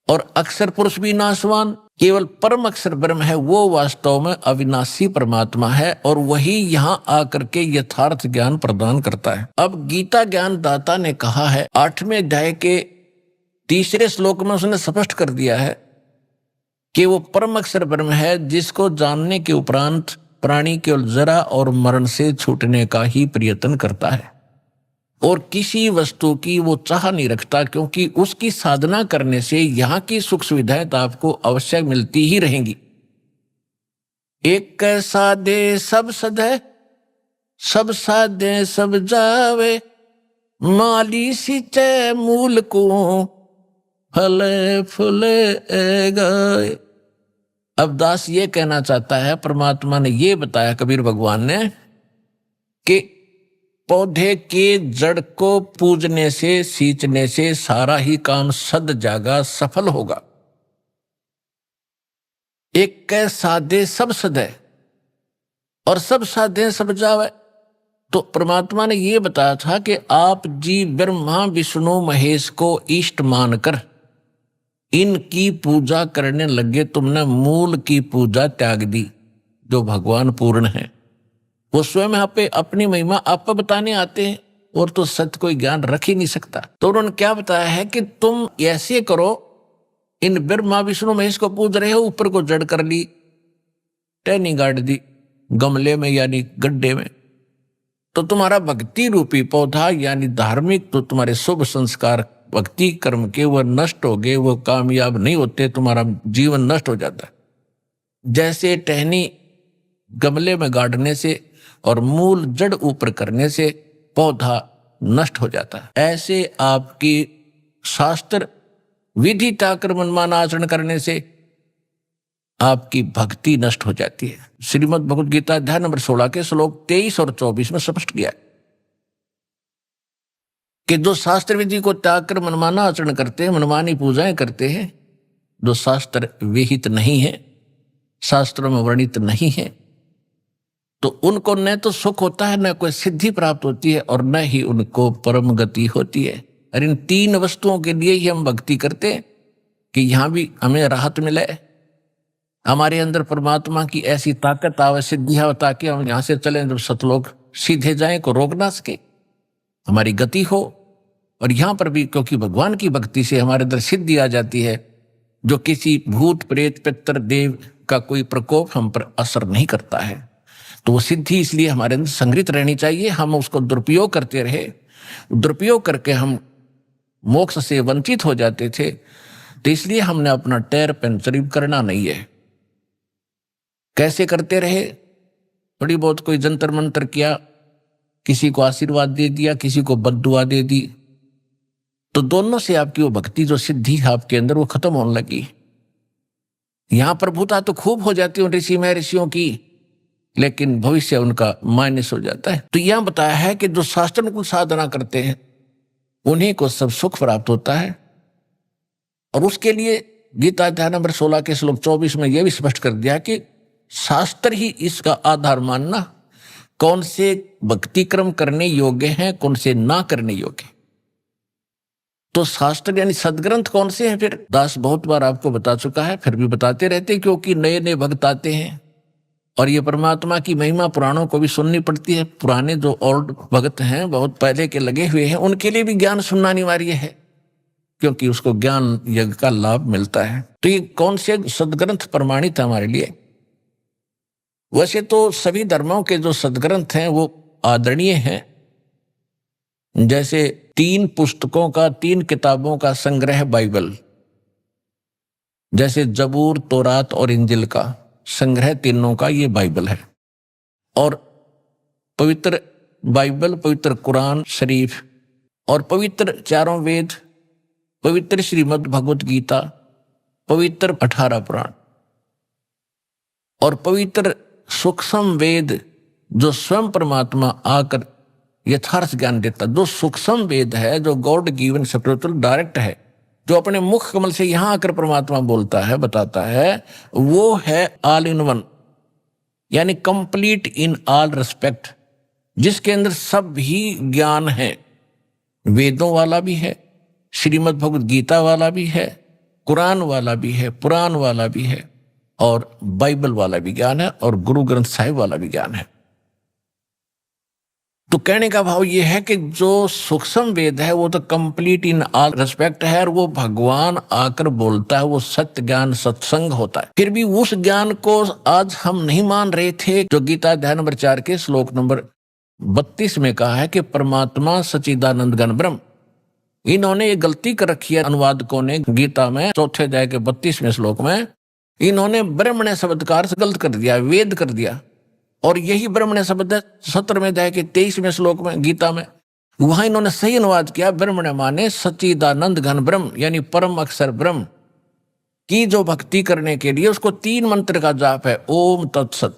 और अक्षर पुरुष भी नाशवान, केवल परम अक्षर ब्रह्म है, वो वास्तव में अविनाशी परमात्मा है और वही यहां आकर के यथार्थ ज्ञान प्रदान करता है। अब गीता ज्ञान दाता ने कहा है 8वें अध्याय के 3 श्लोक में उसने स्पष्ट कर दिया है कि वो परम अक्षर ब्रह्म है, जिसको जानने के उपरांत प्राणी केवल जरा और मरण से छूटने का ही प्रयत्न करता है और किसी वस्तु की वो चाह नहीं रखता, क्योंकि उसकी साधना करने से यहाँ की सुख सुविधाएं तो आपको अवश्य मिलती ही रहेंगी। एक साधे सब सधे, सब साधे सब जावे, माली सिंचे मूल को फले फुले गए। अब दास ये कहना चाहता है, परमात्मा ने ये बताया कबीर भगवान ने कि पौधे के जड़ को पूजने से सींचने से सारा ही काम सद जागा, सफल होगा। एक कै साधे सब सदे और सब साधे सब जावे। तो परमात्मा ने यह बताया था कि आप जी ब्रह्मा विष्णु महेश को इष्ट मानकर इनकी पूजा करने लगे, तुमने मूल की पूजा त्याग दी जो भगवान पूर्ण है। वो स्वयं यहाँ पे अपनी महिमा आप बताने आते हैं और तो सत्य कोई ज्ञान रख ही नहीं सकता। तो उन्होंने क्या बताया है कि तुम ऐसे करो, इन ब्रह्मा विष्णु महेश को पूज रहे हो, ऊपर को जड़ कर ली, टहनी गाड़ दी गमले में यानी गड्ढे में, तो तुम्हारा भक्ति रूपी पौधा यानी धार्मिक तो तुम्हारे शुभ संस्कार भक्ति कर्म के वो नष्ट हो गए, वो कामयाब नहीं होते, तुम्हारा जीवन नष्ट हो जाता है। जैसे टहनी गमले में गाड़ने से और मूल जड़ ऊपर करने से पौधा नष्ट हो जाता है, ऐसे आपकी शास्त्र विधि ताकर मनमान आचरण करने से आपकी भक्ति नष्ट हो जाती है। श्रीमद् भगवद गीता अध्याय नंबर 16 के श्लोक 23 और 24 में स्पष्ट किया कि जो शास्त्र विधि को त्याग कर मनमाना आचरण करते हैं, मनमानी पूजाएं करते हैं, जो शास्त्र विहित नहीं है, शास्त्रों में वर्णित नहीं है, तो उनको न तो सुख होता है, न कोई सिद्धि प्राप्त होती है और न ही उनको परम गति होती है। और इन 3 वस्तुओं के लिए ही हम भक्ति करते हैं कि यहां भी हमें राहत मिले, हमारे अंदर परमात्मा की ऐसी ताकत आवे, सिद्धि हो, ताकि हम यहां से चलें जब सतलोक सीधे जाएं, को रोक ना सके, हमारी गति हो। और यहां पर भी क्योंकि भगवान की भक्ति से हमारे अंदर सिद्धि आ जाती है, जो किसी भूत प्रेत पितर देव का कोई प्रकोप हम पर असर नहीं करता है। तो वो सिद्धि इसलिए हमारे अंदर संग्रहित रहनी चाहिए, हम उसको दुरुपयोग करते रहे, दुरुपयोग करके हम मोक्ष से वंचित हो जाते थे। तो इसलिए हमने अपना टायर पंचर करना नहीं है। कैसे करते रहे? थोड़ी बहुत कोई जंतर मंतर किया, किसी को आशीर्वाद दे दिया, किसी को बद्दुआ दे दी, तो दोनों से आपकी वो भक्ति जो सिद्धि आपके अंदर वो खत्म होने लगी। यहां प्रभुता तो खूब हो जाती है ऋषि महर्षियों की, लेकिन भविष्य उनका माइनस हो जाता है। तो यहां बताया है कि जो शास्त्र को साधना करते हैं उन्हीं को सब सुख प्राप्त होता है। और उसके लिए गीता अध्याय नंबर 16 के श्लोक 24 में यह भी स्पष्ट कर दिया कि शास्त्र ही इसका आधार मानना, कौन से भक्ति क्रम करने योग्य हैं, कौन से ना करने योग्य। तो शास्त्र यानी सदग्रंथ कौन से हैं? फिर दास बहुत बार आपको बता चुका है, फिर भी बताते रहते, क्योंकि नए नए भक्त आते हैं और ये परमात्मा की महिमा पुराणों को भी सुननी पड़ती है। पुराने जो ओल्ड भक्त हैं, बहुत पहले के लगे हुए हैं, उनके लिए भी ज्ञान सुनना अनिवार्य है, क्योंकि उसको ज्ञान यज्ञ का लाभ मिलता है। तो ये कौन से सदग्रंथ प्रमाणित है हमारे लिए? वैसे तो सभी धर्मों के जो सदग्रंथ हैं वो आदरणीय हैं। जैसे 3 पुस्तकों का, 3 किताबों का संग्रह बाइबल, जैसे जबूर, तौरात और इंजिल का संग्रह, तीनों का ये बाइबल है। और पवित्र बाइबल, पवित्र कुरान शरीफ और पवित्र 4 वेद, पवित्र श्रीमद् भगवत गीता, पवित्र 18 पुराण और पवित्र सूक्ष्म वेद, जो स्वयं परमात्मा आकर यथार्थ ज्ञान देता। जो सूक्ष्म वेद है, जो गॉड गिवन स्पिरिचुअल डायरेक्ट है, जो अपने मुख कमल से यहां आकर परमात्मा बोलता है, बताता है, वो है ऑल इन वन, यानी कंप्लीट इन ऑल रिस्पेक्ट, जिसके अंदर सब ही ज्ञान है। वेदों वाला भी है, श्रीमद् भगवत गीता वाला भी है, कुरान वाला भी है, पुराण वाला भी है और बाइबल वाला भी ज्ञान है और गुरु ग्रंथ साहिब वाला भी ज्ञान है। तो कहने का भाव ये है कि जो सूक्ष्म वेद है वो तो कंप्लीट इन ऑल रिस्पेक्ट है और वो भगवान आकर बोलता है, वो सत्य ज्ञान सत्संग होता है। फिर भी उस ज्ञान को आज हम नहीं मान रहे थे, जो गीता अध्याय नंबर 4 के श्लोक नंबर 32 में कहा है कि परमात्मा सच्चिदानंद घन ब्रह्म। इन्होंने ये गलती कर रखी है अनुवादकों ने, गीता में 4 अध्याय के 32वें श्लोक में इन्होंने ब्रह्मण्य शब्द का अर्थ गलत कर दिया, वेद कर दिया। और यही ब्रह्मण्य शब्द है 17वें अध्याय के 23वें श्लोक में गीता में, वहां इन्होंने सही अनुवाद किया, ब्रह्मण्य माने सच्चिदानंद घन ब्रह्म, यानी परम अक्षर ब्रह्म की जो भक्ति करने के लिए उसको 3 मंत्र का जाप है, ओम तत्सत।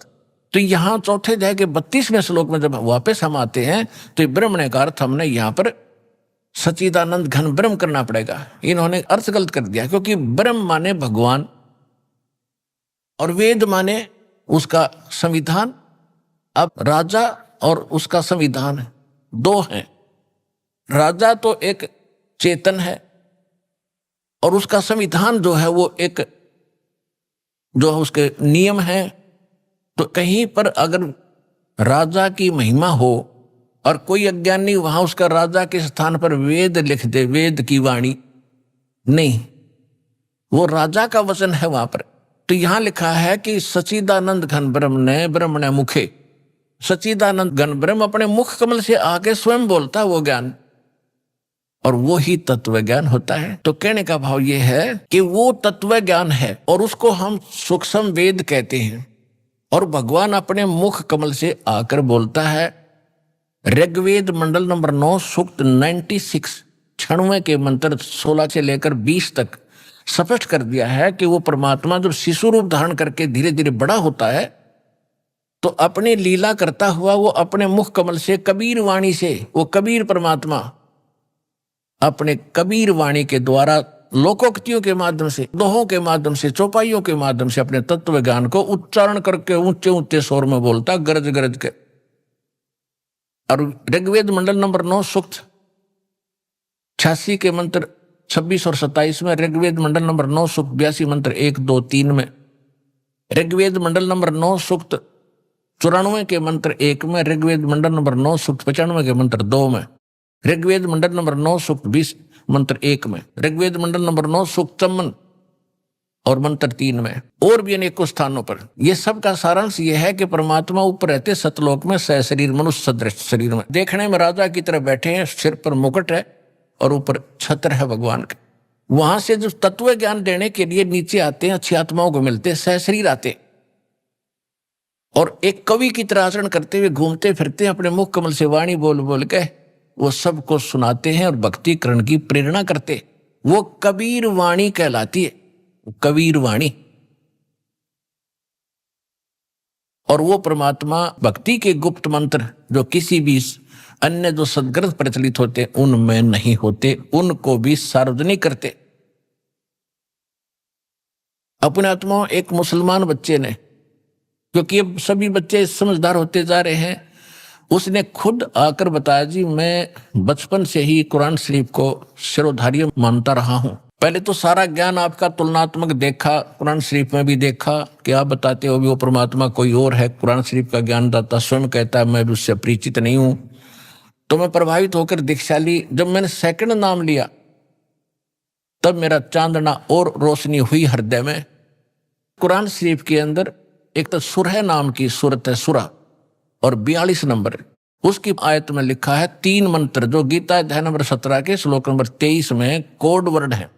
तो यहाँ 4 अध्याय के 32वें श्लोक में जब वापस हम आते हैं तो ब्रह्मण्य का अर्थ हमने यहाँ पर सच्चिदानंद घन ब्रह्म करना पड़ेगा। इन्होंने अर्थ गलत कर दिया, क्योंकि ब्रह्म माने भगवान और वेद माने उसका संविधान। अब राजा और उसका संविधान 2 हैं। राजा तो एक चेतन है और उसका संविधान जो है वो एक जो उसके नियम है। तो कहीं पर अगर राजा की महिमा हो और कोई अज्ञानी वहां उसका राजा के स्थान पर वेद लिख दे, वेद की वाणी नहीं, वो राजा का वचन है वहां पर। तो यहां लिखा है कि सच्चिदानंद घन ब्रह्म ने ब्रह्मण्य मुखे, सच्चिदानंद घन ब्रह्म अपने मुख कमल से आके स्वयं बोलता है वो ज्ञान, और वो ही तत्व ज्ञान होता है। तो कहने का भाव ये है कि वो तत्व ज्ञान है और उसको हम सूक्ष्म वेद कहते हैं, और भगवान अपने मुख कमल से आकर बोलता है। ऋग्वेद मंडल नंबर 9 सूक्त 96 96 के मंत्र 16 से लेकर 20 तक स्पष्ट कर दिया है कि वो परमात्मा जब शिशु रूप धारण करके धीरे धीरे बड़ा होता है तो अपनी लीला करता हुआ वो अपने मुख कमल से कबीर वाणी से, वो कबीर परमात्मा अपने कबीर वाणी के द्वारा लोकोक्तियों के माध्यम से, दोहों के माध्यम से, चौपाइयों के माध्यम से अपने तत्व ज्ञान को उच्चारण करके ऊंचे ऊंचे स्वर में बोलता, गरज गरज के। और ऋग्वेद मंडल नंबर 9 सूक्त 86 के मंत्र 26 और 27 में, ऋग्वेद मंडल नंबर 9 सूक्त 82 मंत्र 1, 2, 3 में, ऋग्वेद मंडल नंबर 9 सूक्त 94 के मंत्र 1 में, ऋग्वेद मंडल नंबर 9 सूक्त 95 के मंत्र 2 में, ऋग्वेद मंडल नंबर 9 सूक्त 20 मंत्र 1 में, ऋग्वेद मंडल नंबर 9 सूक्त 54 और मंत्र 3 में, और भी अनेकों स्थानों पर। ये सब का सारांश ये है कि परमात्मा ऊपर रहते सतलोक में सहशरीर मनुष्य सदृश शरीर में, देखने में राजा की तरह बैठे हैं, सिर पर मुकुट है और ऊपर छत्र है भगवान के। वहां से जो तत्व ज्ञान देने के लिए नीचे आते हैं, अच्छी आत्माओं को मिलते हैं, सहशरीर आते और एक कवि की तरह आचरण करते हुए घूमते फिरते हैं, अपने मुख कमल से वाणी बोल बोल के वो सबको सुनाते हैं और भक्तिकरण की प्रेरणा करते। वो कबीर वाणी कहलाती है, कबीर वाणी। और वो परमात्मा भक्ति के गुप्त मंत्र जो किसी भी अन्य जो सदग्रंथ प्रचलित होते उनमें नहीं होते, उनको भी सार्वजनिक करते। अपने आत्मा एक मुसलमान बच्चे ने, क्योंकि अब सभी बच्चे समझदार होते जा रहे हैं, उसने खुद आकर बताया, जी मैं बचपन से ही कुरान शरीफ को शिरोधार्य मानता रहा हूँ। पहले तो सारा ज्ञान आपका तुलनात्मक देखा, कुरान शरीफ में भी देखा कि आप बताते हो भी वो परमात्मा कोई और है, कुरान शरीफ का ज्ञानदाता स्वयं कहता है मैं भी उससे परिचित नहीं हूँ। तो मैं प्रभावित होकर दीक्षा ली। जब मैंने सेकंड नाम लिया तब मेरा चांदना और रोशनी हुई हृदय में। कुरान शरीफ के अंदर एक तो सुरह नाम की सूरत है, सुरा, और 42 नंबर उसकी आयत में लिखा है 3 मंत्र, जो गीता अध्याय नंबर 17 के श्लोक नंबर 23 में कोड वर्ड है।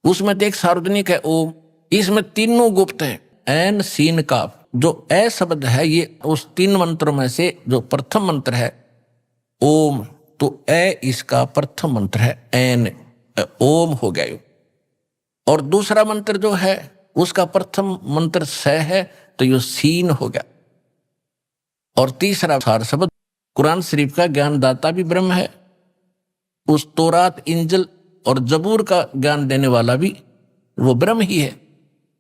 उसमें तो एक सार्वजनिक है ओम, इसमें तीनों गुप्त है, एन सीन काफ। जो ए शब्द है ये उस 3 मंत्रों में से जो प्रथम मंत्र है ओम, तो ए इसका प्रथम मंत्र है, एन ओम हो गया यो। और दूसरा मंत्र जो है उसका प्रथम मंत्र स है, तो यो सीन हो गया। और तीसरा सार शब्द कुरान शरीफ का ज्ञानदाता भी ब्रह्म है, उस तौरात इंजिल और जबूर का ज्ञान देने वाला भी वो ब्रह्म ही है,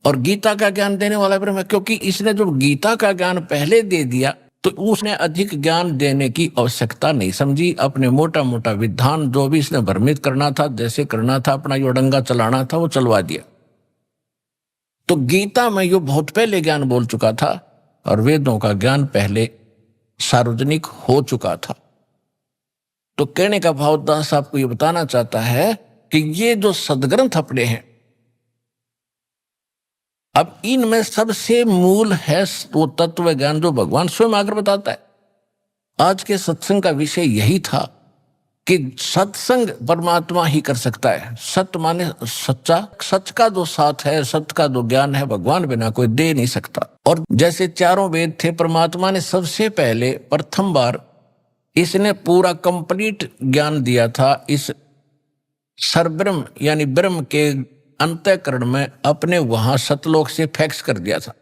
और गीता का ज्ञान देने वाला ब्रह्म है। क्योंकि इसने जो गीता का ज्ञान पहले दे दिया तो उसने अधिक ज्ञान देने की आवश्यकता नहीं समझी। अपने मोटा मोटा विधान जो भी इसने भ्रमित करना था, जैसे करना था, अपना यो डंगा चलाना था, वो चलवा दिया। तो गीता में यो बहुत पहले ज्ञान बोल चुका था और वेदों का ज्ञान पहले सार्वजनिक हो चुका था। तो कहने का भाव दास आपको ये बताना चाहता है कि ये जो सदग्रंथ अपने हैं, अब इनमें सबसे मूल है वो तत्व ज्ञान जो भगवान स्वयं आकर बताता है। आज के सत्संग का विषय यही था कि सत्संग परमात्मा ही कर सकता है। सत्य माने सच्चा, सच का जो साथ है, सत्य का जो ज्ञान है, भगवान बिना कोई दे नहीं सकता। और जैसे चारों वेद थे, परमात्मा ने सबसे पहले प्रथम बार इसने पूरा कंप्लीट ज्ञान दिया था इस सरब्रह्म यानी ब्रह्म के अंतःकरण में, अपने वहां सतलोक से फैक्स कर दिया था।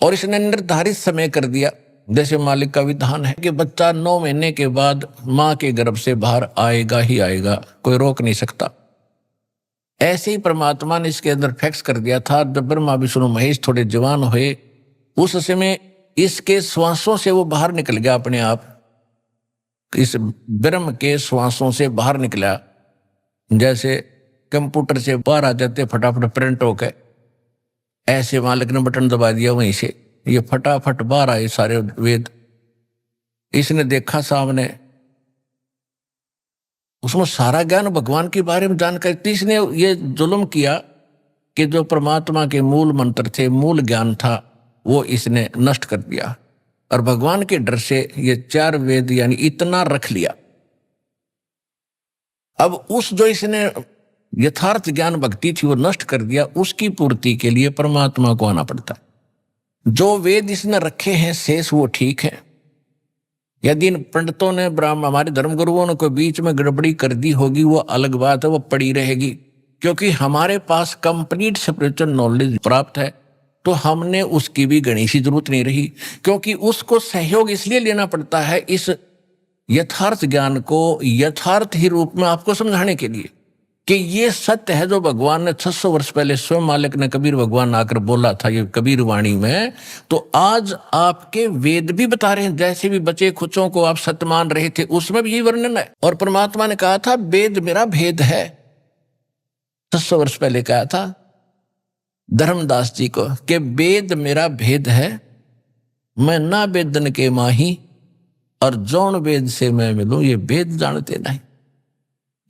और इसने निर्धारित समय कर दिया, जैसे मालिक का विधान है कि बच्चा 9 महीने के बाद मां के गर्भ से बाहर आएगा ही आएगा, कोई रोक नहीं सकता। ऐसे ही परमात्मा ने इसके अंदर फैक्स कर दिया था। जब ब्रह्मा विष्णु महेश थोड़े जवान हुए, उस समय इसके श्वासों से वो बाहर निकल गया, अपने आप इस ब्रह्म के श्वासों से बाहर निकला। जैसे कंप्यूटर से बाहर आ जाते फटाफट प्रिंट होकर, ऐसे मालिक ने बटन दबा दिया, वहीं से ये फटाफट बाहर आए सारे वेद। इसने देखा सामने, उसमें सारा ज्ञान भगवान के बारे में जानकारी थी। इसने ये जुल्म किया कि जो परमात्मा के मूल मंत्र थे, मूल ज्ञान था, वो इसने नष्ट कर दिया। और भगवान के डर से ये 4 वेद यानी इतना रख लिया। अब उस जो इसने यथार्थ ज्ञान भक्ति थी वो नष्ट कर दिया, उसकी पूर्ति के लिए परमात्मा को आना पड़ता है। जो वेद इसने रखे हैं शेष वो ठीक है। यदि इन पंडितों ने, ब्राह्मण, हमारे धर्मगुरुओं ने कोई बीच में गड़बड़ी कर दी होगी, वो अलग बात है, वो पड़ी रहेगी। क्योंकि हमारे पास कंप्लीट स्पिरिचुअल नॉलेज प्राप्त है, तो हमने उसकी भी गणित की जरूरत नहीं रही। क्योंकि उसको सहयोग इसलिए लेना पड़ता है इस यथार्थ ज्ञान को यथार्थ ही रूप में आपको समझाने के लिए कि ये सत्य है जो भगवान ने 600 वर्ष पहले स्वयं मालिक ने कबीर भगवान आकर बोला था ये कबीर वाणी में। तो आज आपके वेद भी बता रहे हैं, जैसे भी बचे खुचों को आप सत्य मान रहे थे उसमें भी यही वर्णन है। और परमात्मा ने कहा था वेद मेरा भेद है, 600 वर्ष पहले कहा था धर्मदास जी को कि वेद मेरा भेद है, मैं ना वेदन के माही और जौन वेद से मैं मिलूं ये वेद जानते नहीं।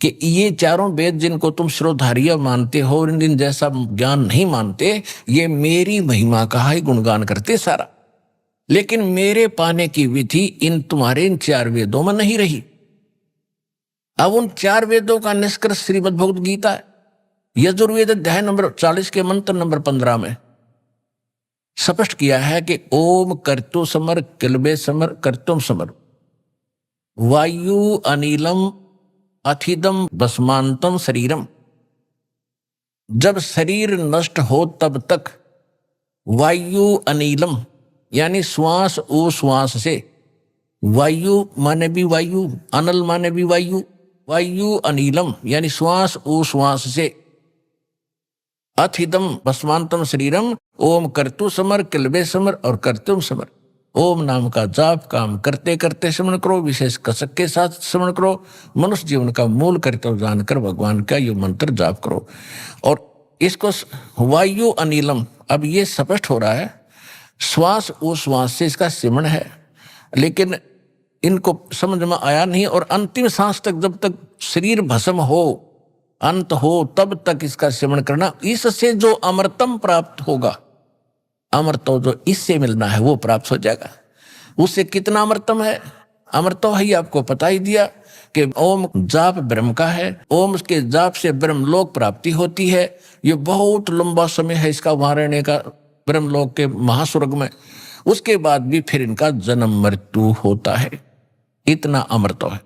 कि ये चारों वेद जिनको तुम श्रोधार्य मानते हो और इन जैसा ज्ञान नहीं मानते, ये मेरी महिमा का ही गुणगान करते सारा, लेकिन मेरे पाने की विधि इन तुम्हारे इन 4 वेदों में नहीं रही। अब उन 4 वेदों का निष्कर्ष श्रीमद् भगवद गीता है। यजुर्वेद अध्याय नंबर 40 के मंत्र नंबर 15 में स्पष्ट किया है कि ओम कर्तु समर किलबे समर कर्तुम समर वायु अनिलम अथिदम भस्मांतम शरीरम। जब शरीर नष्ट हो तब तक वायु अनिलम यानी श्वास उश्वास से, वायु माने भी वायु, अनल माने भी वायु, वायु अनिलम यानी श्वास उश्वास से, अथिदम भस्मांतम शरीरम, ओम कर्तु समर किलबे समर और कर्तुम समर। ओम नाम का जाप काम करते करते श्रवण करो, विशेष कसक के साथ श्रवण करो, मनुष्य जीवन का मूल कर्तव्य जानकर भगवान का ये मंत्र जाप करो। और इसको वायु अनिलम, अब ये स्पष्ट हो रहा है, श्वास उश्वास से इसका सिमरण है, लेकिन इनको समझ में आया नहीं। और अंतिम सांस तक, जब तक शरीर भस्म हो, अंत हो, तब तक इसका सिमरण करना। इससे जो अमृतम प्राप्त होगा, अमृत जो इससे मिलना है वो प्राप्त हो जाएगा। उससे कितना अमृतम है? अमृत ही आपको पता ही दिया कि ओम जाप ब्रह्म का है, ओम के जाप से ब्रह्मलोक प्राप्ति होती है। ये बहुत लंबा समय है इसका वहां रहने का, ब्रह्मलोक के महास्वर्ग में। उसके बाद भी फिर इनका जन्म मृत्यु होता है। इतना अमृत है।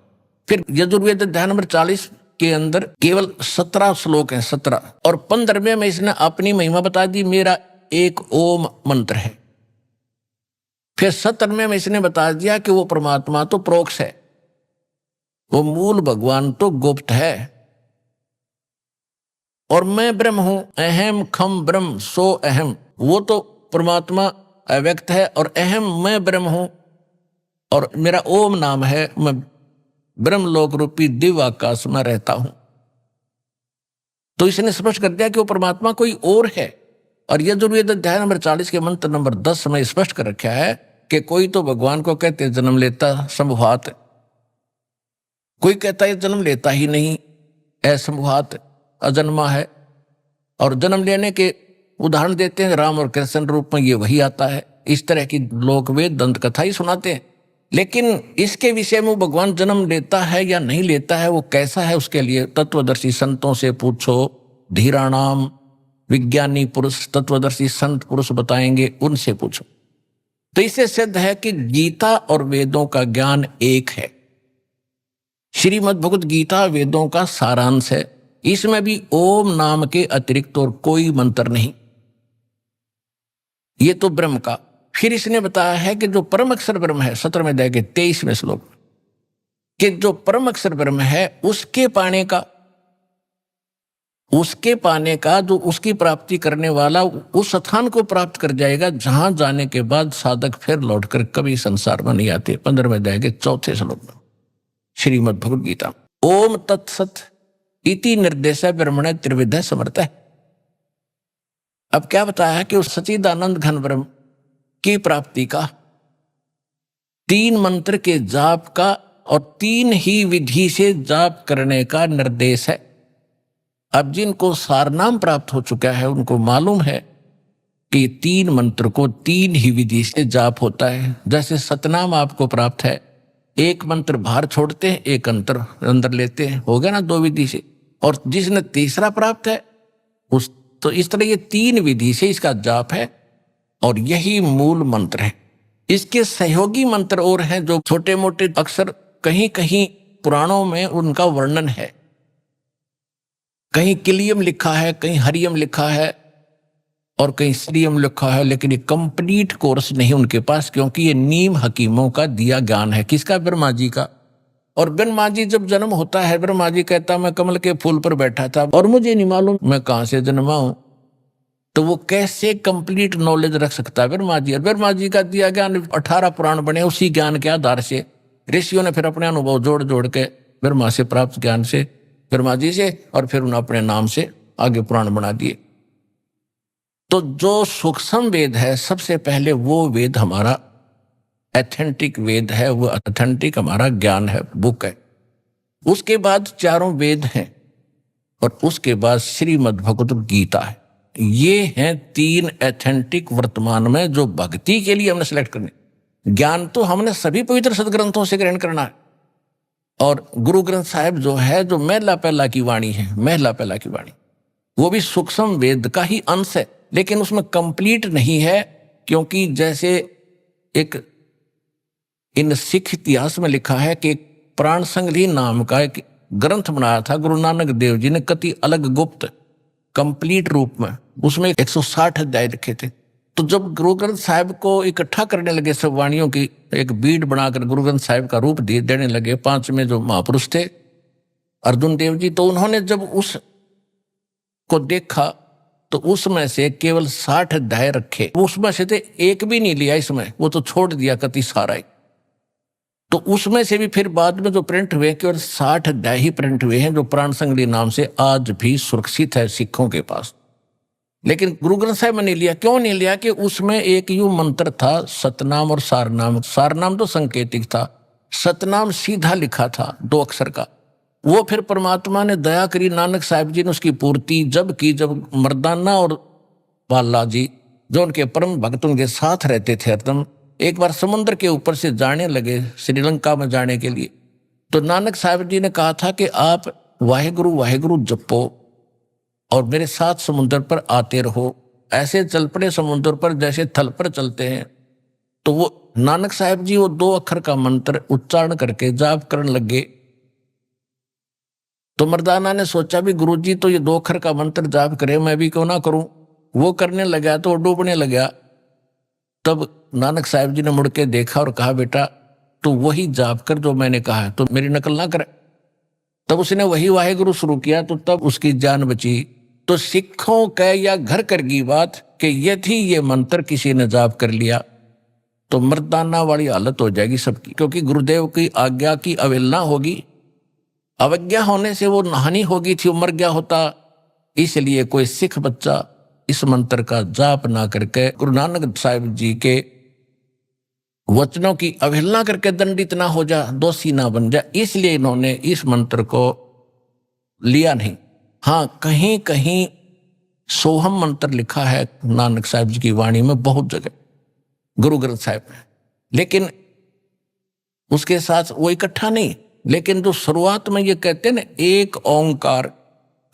फिर यजुर्वेद अध्याय नंबर 40 के अंदर केवल 17 श्लोक हैं, 17, और 15वें में इसने अपनी महिमा बता दी, मेरा एक ओम मंत्र है। फिर 17वें में इसने बता दिया कि वो परमात्मा तो प्रोक्ष है, वो मूल भगवान तो गुप्त है, और मैं ब्रह्म हूं, अहम खम ब्रह्म सो अहम, वो तो परमात्मा अव्यक्त है, और अहम मैं ब्रह्म हूं, और मेरा ओम नाम है, मैं ब्रह्मलोक रूपी दिव्य आकाश में रहता हूं। तो इसने स्पष्ट कर दिया कि वो परमात्मा कोई और है। और यजुर्वेद अध्याय नंबर 40 के मंत्र नंबर 10 में स्पष्ट कर रखा है कि कोई तो भगवान को कहते जन्म लेता संभवात, कोई कहता है जन्म लेता ही नहीं, असंभवात, अजन्मा है। और जन्म लेने के उदाहरण देते हैं, राम और कृष्ण रूप में ये वही आता है। इस तरह की लोक वेद दंत कथा ही सुनाते हैं। लेकिन इसके विषय में भगवान जन्म लेता है या नहीं लेता है, वो कैसा है, उसके लिए तत्वदर्शी संतों से पूछो। धीराणाम, विज्ञानी पुरुष, तत्वदर्शी संत पुरुष बताएंगे, उनसे पूछो। तो इससे सिद्ध है कि गीता और वेदों का ज्ञान एक है। श्रीमद् भगवत गीता वेदों का सारांश है। इसमें भी ओम नाम के अतिरिक्त और कोई मंत्र नहीं। ये तो ब्रह्म का। फिर इसने बताया है कि जो परम अक्षर ब्रह्म है, 17वें अध्याय के 23वें श्लोक, कि जो परम अक्षर ब्रह्म है उसके पाने का जो उसकी प्राप्ति करने वाला उस स्थान को प्राप्त कर जाएगा जहां जाने के बाद साधक फिर लौटकर कभी संसार में नहीं आते। 15वें अध्याय के 4थे श्लोक में श्रीमद् भगवद गीता। ओम तत्सत इति निर्देश ब्रह्मण त्रिविध समर्थ है। अब क्या बताया कि उस सच्चिदानंद घन ब्रह्म की प्राप्ति का 3 मंत्र के जाप का और 3 ही विधि से जाप करने का निर्देश है। अब जिनको सारनाम प्राप्त हो चुका है उनको मालूम है कि 3 मंत्र को 3 ही विधि से जाप होता है। जैसे सतनाम आपको प्राप्त है, एक मंत्र बाहर छोड़ते हैं, एक अंदर लेते हैं, हो गया ना 2 विधि से। और जिसने तीसरा प्राप्त है उस, तो इस तरह ये 3 विधि से इसका जाप है और यही मूल मंत्र है। इसके सहयोगी मंत्र और हैं जो छोटे मोटे अक्षर, कहीं कहीं पुराणों में उनका वर्णन है, कहीं किलियम लिखा है, कहीं हरियम लिखा है और कहीं श्रीयम लिखा है, लेकिन ये कंप्लीट कोर्स नहीं उनके पास, क्योंकि ये नीम हकीमों का दिया ज्ञान है। किसका? ब्रह्मा जी का। और ब्रह्मा जी जब जन्म होता है, ब्रह्मा जी कहता मैं कमल के फूल पर बैठा था और मुझे नहीं मालूम मैं कहां से जन्मा हूं। तो वो कैसे कंप्लीट नॉलेज रख सकता है ब्रह्मा जी? और ब्रह्मा जी का दिया ज्ञान 18 पुराण बने, उसी ज्ञान के आधार से ऋषियों ने फिर अपने अनुभव जोड़ जोड़ के ब्रह्मा से प्राप्त ज्ञान से, ब्रह्मा जी से, और फिर उन्होंने अपने नाम से आगे पुराण बना दिए। तो जो सूक्ष्म वेद है, सबसे पहले वो वेद हमारा एथेंटिक वेद है, वो एथेंटिक हमारा ज्ञान है, बुक है। उसके बाद 4 वेद हैं और उसके बाद श्रीमद् भगवत गीता है। ये हैं 3 एथेंटिक वर्तमान में जो भक्ति के लिए हमने सेलेक्ट करने। ज्ञान तो हमने सभी पवित्र सदग्रंथों से ग्रहण करना है। और गुरु ग्रंथ साहिब जो है, जो महला पहला की वाणी है, महला पहला की वाणी, वो भी सूक्ष्म वेद का ही अंश है, लेकिन उसमें कंप्लीट नहीं है। क्योंकि जैसे एक इन सिख इतिहास में लिखा है कि प्राण संग्रही नाम का एक ग्रंथ बनाया था गुरु नानक देव जी ने, कति अलग गुप्त कंप्लीट रूप में। उसमें 160 अध्याय लिखे थे। तो जब गुरु ग्रंथ साहिब को इकट्ठा करने लगे, सब वाणियों की एक बीड बनाकर गुरु ग्रंथ साहिब का रूप देने लगे, 5 में जो महापुरुष थे अर्जुन देव जी, तो उन्होंने जब उस को देखा तो उसमें से केवल 60 अध्याय रखे, उसमें से तो एक भी नहीं लिया इसमें, वो तो छोड़ दिया कति सारा ही। तो उसमें से भी फिर बाद में जो प्रिंट हुए केवल 60 अध्याय ही प्रिंट हुए हैं, जो प्राण संगली नाम से आज भी सुरक्षित है सिखों के पास। लेकिन गुरु ग्रंथ साहिब में नहीं लिया। क्यों नहीं लिया? कि उसमें एक यूं मंत्र था, सतनाम और सारनाम। सारनाम तो संकेतिक था, सतनाम सीधा लिखा था 2 अक्षर का। वो फिर परमात्मा ने दया करी, नानक साहिब जी ने उसकी पूर्ति जब की, जब मर्दाना और बाला जी जो उनके परम भक्त उनके साथ रहते थे हरदम, एक बार समुद्र के ऊपर से जाने लगे श्रीलंका में जाने के लिए, तो नानक साहिब जी ने कहा था कि आप वाहेगुरु वाहेगुरु जपो और मेरे साथ समुद्र पर आते रहो। ऐसे चल पड़े समुद्र पर जैसे थल पर चलते हैं। तो वो नानक साहिब जी वो 2 अक्षर का मंत्र उच्चारण करके जाप करने लगे। तो मर्दाना ने सोचा भी गुरुजी तो ये 2 अक्षर का मंत्र जाप करे, मैं भी क्यों ना करूं। वो करने लगा तो डूबने लगा। तब नानक साहिब जी ने मुड़ के देखा और कहा, बेटा तू वही जाप कर जो मैंने कहा है, तो मेरी नकल ना करे। तब उसने वही वाहेगुरु शुरू किया, तो तब उसकी जान बची। तो सिखों के या घर कर की बात कि यदि ये मंत्र किसी ने जाप कर लिया तो मर्दाना वाली हालत हो जाएगी सबकी, क्योंकि गुरुदेव की आज्ञा की अवहेलना होगी। अवज्ञा होने से वो हानि होगी थी, वो मर गया होता। इसलिए कोई सिख बच्चा इस मंत्र का जाप ना करके गुरु नानक साहिब जी के वचनों की अवहेलना करके दंडित ना हो जा, दोषी ना बन जा, इसलिए इन्होंने इस मंत्र को लिया नहीं। हाँ, कहीं कहीं सोहम मंत्र लिखा है नानक साहिब जी की वाणी में बहुत जगह, गुरु ग्रंथ साहिब में, लेकिन उसके साथ वो इकट्ठा नहीं। लेकिन जो शुरुआत में ये कहते हैं ना एक ओंकार,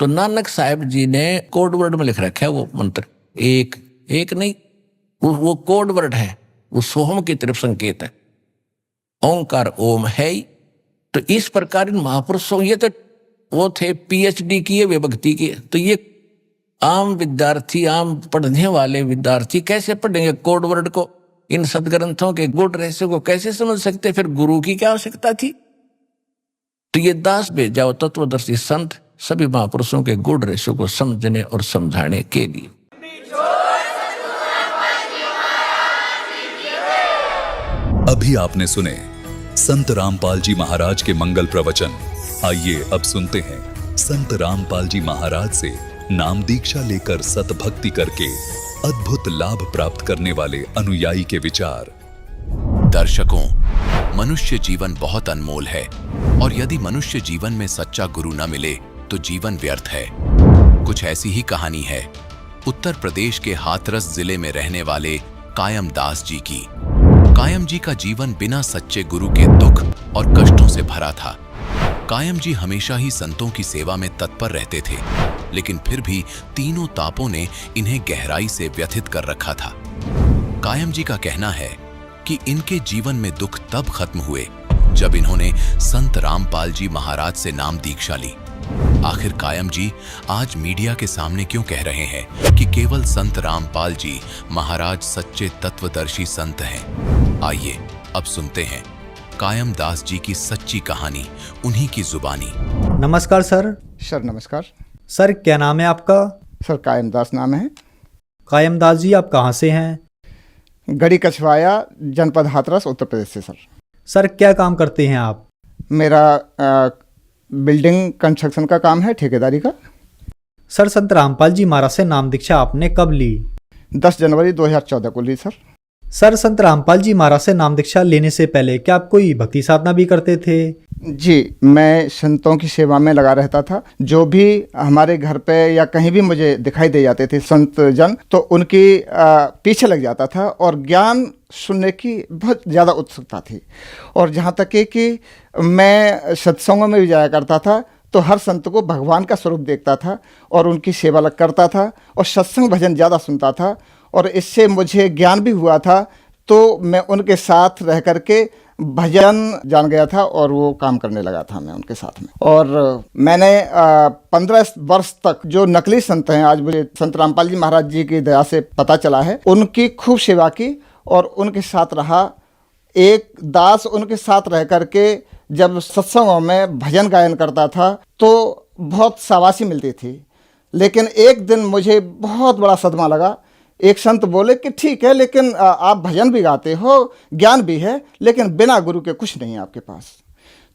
तो नानक साहिब जी ने कोड वर्ड में लिख रखा है वो मंत्र। एक नहीं, वो कोड वर्ड है, वो सोहम की तरफ संकेत है। ओंकार ओम है ही। तो इस प्रकार इन महापुरुषों, ये तो वो थे PhD किए वे भक्ति के, तो ये आम विद्यार्थी, आम पढ़ने वाले विद्यार्थी कैसे पढ़ेंगे कोड वर्ड को? इन सदग्रंथों के गुड़ रहस्य को कैसे समझ सकते? फिर गुरु की क्या आवश्यकता थी? तो ये दास भेजा तत्वदर्शी संत सभी महापुरुषों के गुड़ रहस्य को समझने और समझाने के लिए। अभी आपने सुने संत रामपाल जी महाराज के मंगल प्रवचन। आइए अब सुनते हैं संत रामपाल जी महाराज से नाम दीक्षा लेकर सतभक्ति करके अद्भुत लाभ प्राप्त करने वाले अनुयायी के विचार। दर्शकों, मनुष्य जीवन बहुत अनमोल है और यदि मनुष्य जीवन में सच्चा गुरु न मिले तो जीवन व्यर्थ है। कुछ ऐसी ही कहानी है उत्तर प्रदेश के हाथरस जिले में रहने वाले कायम दास जी की। कायम जी का जीवन बिना सच्चे गुरु के दुख और कष्टों से भरा था। कायम जी हमेशा ही संतों की सेवा में तत्पर रहते थे, लेकिन फिर भी तीनों तापों ने इन्हें गहराई से व्यथित कर रखा था। कायम जी का कहना है कि इनके जीवन में दुख तब खत्म हुए जब इन्होंने संत रामपाल जी महाराज से नाम दीक्षा ली। आखिर कायम जी आज मीडिया के सामने क्यों कह रहे हैं कि केवल संत रामपाल जी महाराज सच्चे तत्वदर्शी संत हैं? आइए अब सुनते हैं कायम दास जी की सच्ची कहानी उन्हीं की जुबानी। नमस्कार सर। सर नमस्कार। सर क्या नाम है आपका? सर कायम दास नाम है। कायम दास जी आप कहाँ से हैं? गढ़ी कछवाया, जनपद हाथरस, उत्तर प्रदेश से। सर क्या काम करते हैं आप? मेरा बिल्डिंग कंस्ट्रक्शन का काम है, ठेकेदारी का। सर संत रामपाल जी महाराज से नाम दीक्षा आपने कब ली? 10 जनवरी 2014 को ली सर। सर संत रामपाल जी महाराज से नाम दीक्षा लेने से पहले क्या आप कोई भक्ति साधना भी करते थे? जी, मैं संतों की सेवा में लगा रहता था। जो भी हमारे घर पे या कहीं भी मुझे दिखाई दे जाते थे संत जन, तो उनकी पीछे लग जाता था और ज्ञान सुनने की बहुत ज़्यादा उत्सुकता थी। और जहाँ तक कि मैं सत्संगों में भी जाया करता था, तो हर संत को भगवान का स्वरूप देखता था और उनकी सेवा करता था और सत्संग भजन ज़्यादा सुनता था, और इससे मुझे ज्ञान भी हुआ था। तो मैं उनके साथ रह करके भजन जान गया था और वो काम करने लगा था मैं उनके साथ में। और मैंने 15 वर्ष तक जो नकली संत हैं, आज मुझे संत रामपाल जी महाराज जी की दया से पता चला है, उनकी खूब सेवा की और उनके साथ रहा। एक दास उनके साथ रह करके जब सत्संगों में भजन गायन करता था तो बहुत शाबाशी मिलती थी। लेकिन एक दिन मुझे बहुत बड़ा सदमा लगा। एक संत बोले कि ठीक है, लेकिन आप भजन भी गाते हो, ज्ञान भी है, लेकिन बिना गुरु के कुछ नहीं है आपके पास।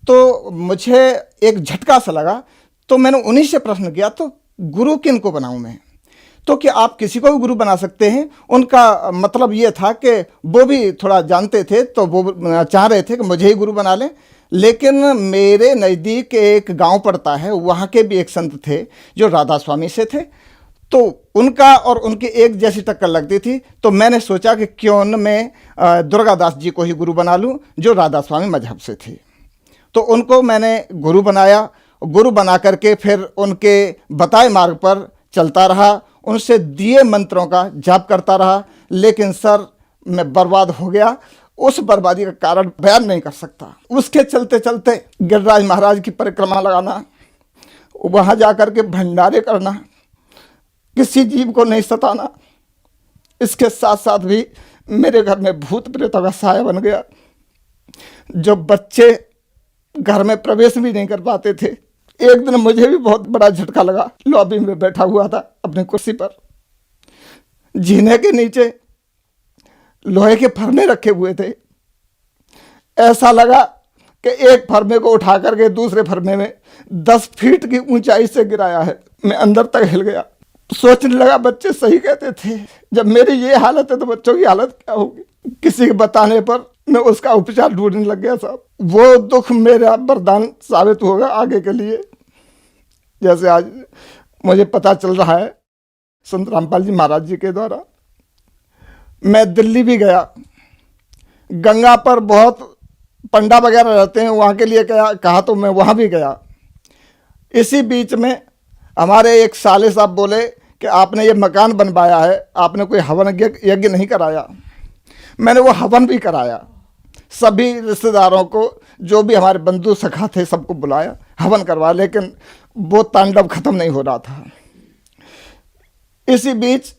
तो मुझे एक झटका सा लगा। तो मैंने उन्हीं से प्रश्न किया, तो गुरु किन को बनाऊं मैं? तो कि आप किसी को भी गुरु बना सकते हैं। उनका मतलब ये था कि वो भी थोड़ा जानते थे, तो वो चाह रहे थे कि मुझे ही गुरु बना लें। लेकिन मेरे नज़दीक एक गांव पड़ता है, वहाँ के भी एक संत थे जो राधा स्वामी से थे। तो उनका और उनकी एक जैसी टक्कर लगती थी। तो मैंने सोचा कि क्यों न मैं दुर्गादास जी को ही गुरु बना लूं, जो राधा स्वामी मजहब से थे। तो उनको मैंने गुरु बनाया। गुरु बना करके फिर उनके बताए मार्ग पर चलता रहा, उनसे दिए मंत्रों का जाप करता रहा। लेकिन सर, मैं बर्बाद हो गया। उस बर्बादी का कारण बयान नहीं कर सकता। उसके चलते चलते गिरिराज महाराज की परिक्रमा लगाना, वहाँ जा कर के भंडारे करना, किसी जीव को नहीं सताना, इसके साथ साथ भी मेरे घर में भूत प्रेतों का साया बन गया। जो बच्चे घर में प्रवेश भी नहीं कर पाते थे। एक दिन मुझे भी बहुत बड़ा झटका लगा। लॉबी में बैठा हुआ था अपनी कुर्सी पर, जीने के नीचे लोहे के फरने रखे हुए थे। ऐसा लगा कि एक फरमे को उठा करके दूसरे फरमे में 10 फीट की ऊंचाई से गिराया है। मैं अंदर तक हिल गया। सोचने लगा, बच्चे सही कहते थे, जब मेरी ये हालत है तो बच्चों की हालत क्या होगी। किसी के बताने पर मैं उसका उपचार ढूंढने लग गया साहब। वो दुख मेरा वरदान साबित होगा आगे के लिए। जैसे आज मुझे पता चल रहा है संत रामपाल जी महाराज जी के द्वारा। मैं दिल्ली भी गया, गंगा पर बहुत पंडा वगैरह रहते हैं, वहाँ के लिए कहा तो मैं वहाँ भी गया। इसी बीच में हमारे एक साले साहब बोले कि आपने ये मकान बनवाया है, आपने कोई हवन यज्ञ नहीं कराया। मैंने वो हवन भी कराया। सभी रिश्तेदारों को, जो भी हमारे बंधु सखा थे, सबको बुलाया, हवन करवाया। लेकिन वो तांडव खत्म नहीं हो रहा था। इसी बीच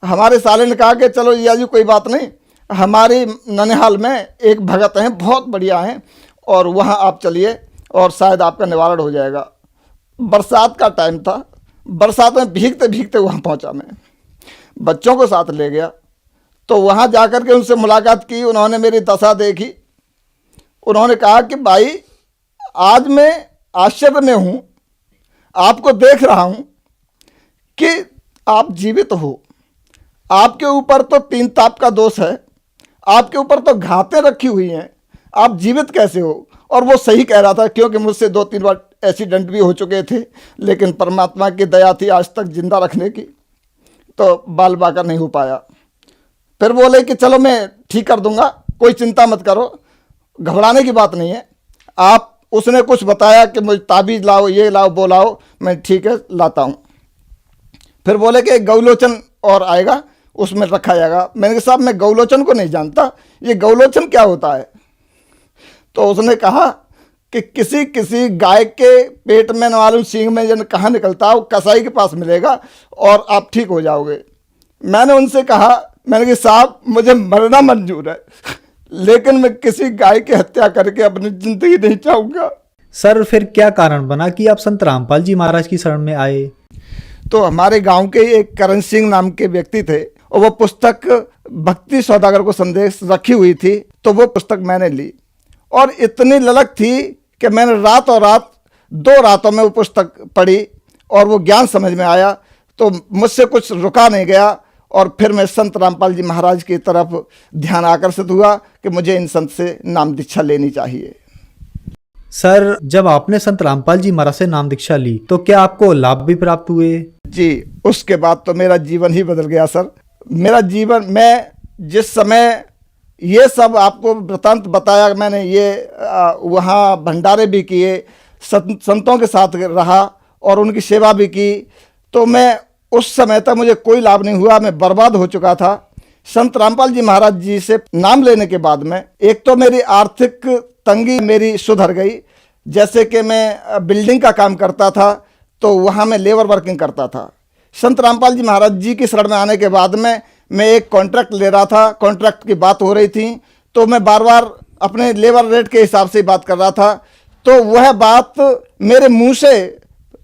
हमारे साले ने कहा कि चलो ये जी कोई बात नहीं, हमारी ननिहाल में एक भगत हैं, बहुत बढ़िया हैं, और वहाँ आप चलिए और शायद आपका निवारण हो जाएगा। बरसात का टाइम था। बरसात में भीगते भीगते वहाँ पहुँचा मैं। बच्चों को साथ ले गया। तो वहाँ जाकर के उनसे मुलाकात की। उन्होंने मेरी दशा देखी। उन्होंने कहा कि भाई, आज मैं आश्चर्य में हूँ, आपको देख रहा हूँ कि आप जीवित हो। आपके ऊपर तो 3 ताप का दोष है, आपके ऊपर तो घातें रखी हुई हैं, आप जीवित कैसे हो? और वो सही कह रहा था, क्योंकि मुझसे 2-3 बार एक्सीडेंट भी हो चुके थे। लेकिन परमात्मा की दया थी आज तक जिंदा रखने की, तो बाल बाका नहीं हो पाया। फिर बोले कि चलो मैं ठीक कर दूंगा, कोई चिंता मत करो, घबराने की बात नहीं है। आप, उसने कुछ बताया कि मुझे ताबीज़ लाओ, ये लाओ, वो लाओ। मैं ठीक है, लाता हूँ। फिर बोले कि गौलोचन और आएगा, उसमें रखा जाएगा। मैंने कहा साहब, मैं गौलोचन को नहीं जानता, ये गौलोचन क्या होता है? तो उसने कहा कि किसी किसी गाय के पेट में न मालूम सींग में जन कहाँ निकलता है, वो कसाई के पास मिलेगा और आप ठीक हो जाओगे। मैंने उनसे कहा, मैंने कहा साहब, मुझे मरना मंजूर है, लेकिन मैं किसी गाय की हत्या करके अपनी जिंदगी नहीं चाहूँगा। सर, फिर क्या कारण बना कि आप संत रामपाल जी महाराज की शरण में आए? तो हमारे गांव के एक करण सिंह नाम के व्यक्ति थे, और वो पुस्तक भक्ति सौदागर को संदेश रखी हुई थी। तो वो पुस्तक मैंने ली, और इतनी ललक थी कि मैंने रात और रात 2 रातों में वो पुस्तक पढ़ी, और वो ज्ञान समझ में आया। तो मुझसे कुछ रुका नहीं गया, और फिर मैं संत रामपाल जी महाराज की तरफ ध्यान आकर्षित हुआ कि मुझे इन संत से नाम दीक्षा लेनी चाहिए। सर, जब आपने संत रामपाल जी महाराज से नाम दीक्षा ली तो क्या आपको लाभ भी प्राप्त हुए? जी, उसके बाद तो मेरा जीवन ही बदल गया सर। मेरा जीवन, मैं जिस समय ये सब आपको वृतांत बताया मैंने, ये वहाँ भंडारे भी किए, संतों के साथ रहा और उनकी सेवा भी की, तो मैं उस समय तक मुझे कोई लाभ नहीं हुआ। मैं बर्बाद हो चुका था। संत रामपाल जी महाराज जी से नाम लेने के बाद में एक तो मेरी आर्थिक तंगी मेरी सुधर गई। जैसे कि मैं बिल्डिंग का काम करता था, तो वहाँ मैं लेबर वर्किंग करता था। संत रामपाल जी महाराज जी की शरण में आने के बाद में मैं एक कॉन्ट्रैक्ट ले रहा था, कॉन्ट्रैक्ट की बात हो रही थी, तो मैं बार बार अपने लेबर रेट के हिसाब से बात कर रहा था। तो वह बात मेरे मुंह से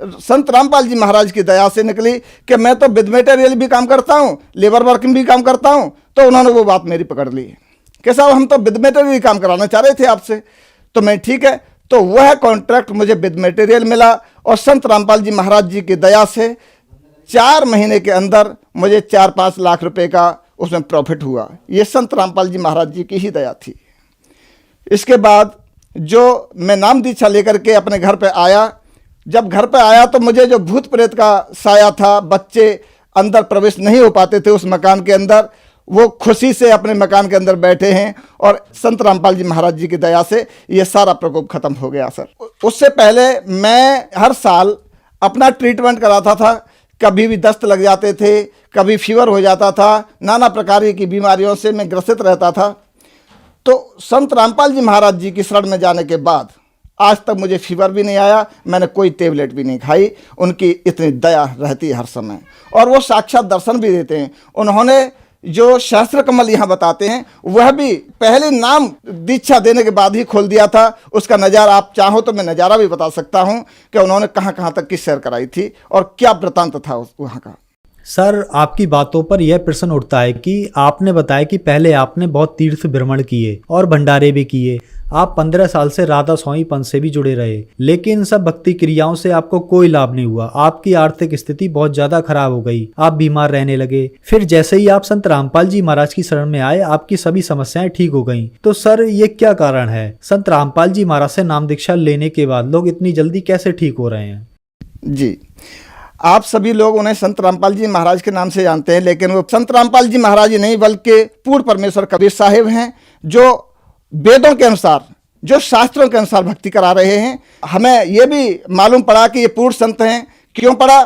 संत रामपाल जी महाराज की दया से निकली कि मैं तो विद मटेरियल भी काम करता हूँ, लेबर वर्किंग भी काम करता हूँ। तो उन्होंने वो बात मेरी पकड़ ली कि साहब हम तो विद मटेरियल काम कराना चाह रहे थे आपसे। तो मैं ठीक है, तो वह कॉन्ट्रैक्ट मुझे विद मटेरियल मिला और संत रामपाल जी महाराज जी की दया से 4 महीने के अंदर मुझे 4-5 लाख रुपए का उसमें प्रॉफिट हुआ। ये संत रामपाल जी महाराज जी की ही दया थी। इसके बाद जो मैं नाम दीक्षा लेकर के अपने घर पे आया, जब घर पे आया तो मुझे जो भूत प्रेत का साया था, बच्चे अंदर प्रवेश नहीं हो पाते थे उस मकान के अंदर, वो खुशी से अपने मकान के अंदर बैठे हैं और संत रामपाल जी महाराज जी की दया से ये सारा प्रकोप खत्म हो गया सर। उससे पहले मैं हर साल अपना ट्रीटमेंट कराता था, कभी भी दस्त लग जाते थे, कभी फीवर हो जाता था, नाना प्रकार की बीमारियों से मैं ग्रसित रहता था। तो संत रामपाल जी महाराज जी की शरण में जाने के बाद आज तक मुझे फीवर भी नहीं आया, मैंने कोई टेबलेट भी नहीं खाई। उनकी इतनी दया रहती है हर समय और वो साक्षात दर्शन भी देते हैं। उन्होंने जो शास्त्र कमल यहाँ बताते हैं वह भी पहले नाम दीक्षा देने के बाद ही खोल दिया था। उसका नज़ारा आप चाहो तो मैं नज़ारा भी बता सकता हूँ कि उन्होंने कहाँ कहाँ तक की सैर कराई थी और क्या वृतांत था वहाँ का। सर, आपकी बातों पर यह प्रश्न उठता है कि आपने बताया कि पहले आपने बहुत तीर्थ भ्रमण किए और भंडारे भी किए। आप 15 साल से राधा स्वामी पंथ से भी जुड़े रहे, लेकिन इन सब भक्ति क्रियाओं से आपको कोई लाभ नहीं हुआ। आपकी आर्थिक स्थिति बहुत ज्यादा खराब हो गई, आप बीमार रहने लगे। फिर जैसे ही आप संत रामपाल जी महाराज की शरण में आए, आपकी सभी समस्याएं ठीक हो गईं। तो सर, ये क्या कारण है? संत रामपाल जी महाराज से नाम दीक्षा लेने के बाद लोग इतनी जल्दी कैसे ठीक हो रहे हैं? जी, आप सभी लोग उन्हें संत रामपाल जी महाराज के नाम से जानते हैं, लेकिन वो संत रामपाल जी महाराज ही नहीं बल्कि पूर्ण परमेश्वर कबीर साहिब हैं, जो वेदों के अनुसार, जो शास्त्रों के अनुसार भक्ति करा रहे हैं। हमें ये भी मालूम पड़ा कि ये पूर्ण संत हैं। क्यों पड़ा?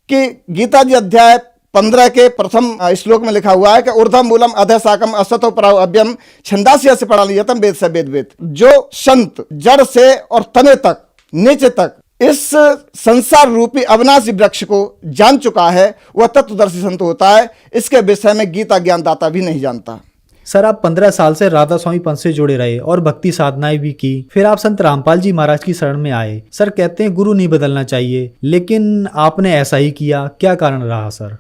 कि गीता जी अध्याय 15 के प्रथम श्लोक में लिखा हुआ है कि ऊर्ध्वम मूलम अधः शाकम असतो पराव अव्यम छंदास्य से प्रणालियतम वेद से वेद वेद। जो संत जड़ से और तने तक, नीचे तक इस संसार रूपी अविनाशी वृक्ष को जान चुका है, वह तत्वदर्शी संत होता है। इसके विषय में गीता ज्ञानदाता भी नहीं जानता। सर, आप 15 साल से राधा स्वामी पंथ से जुड़े रहे और भक्ति साधनाएं भी की, फिर आप संत रामपाल जी महाराज की शरण में आए। सर, कहते हैं गुरु नहीं बदलना चाहिए, लेकिन आपने ऐसा ही किया, क्या कारण रहा सर?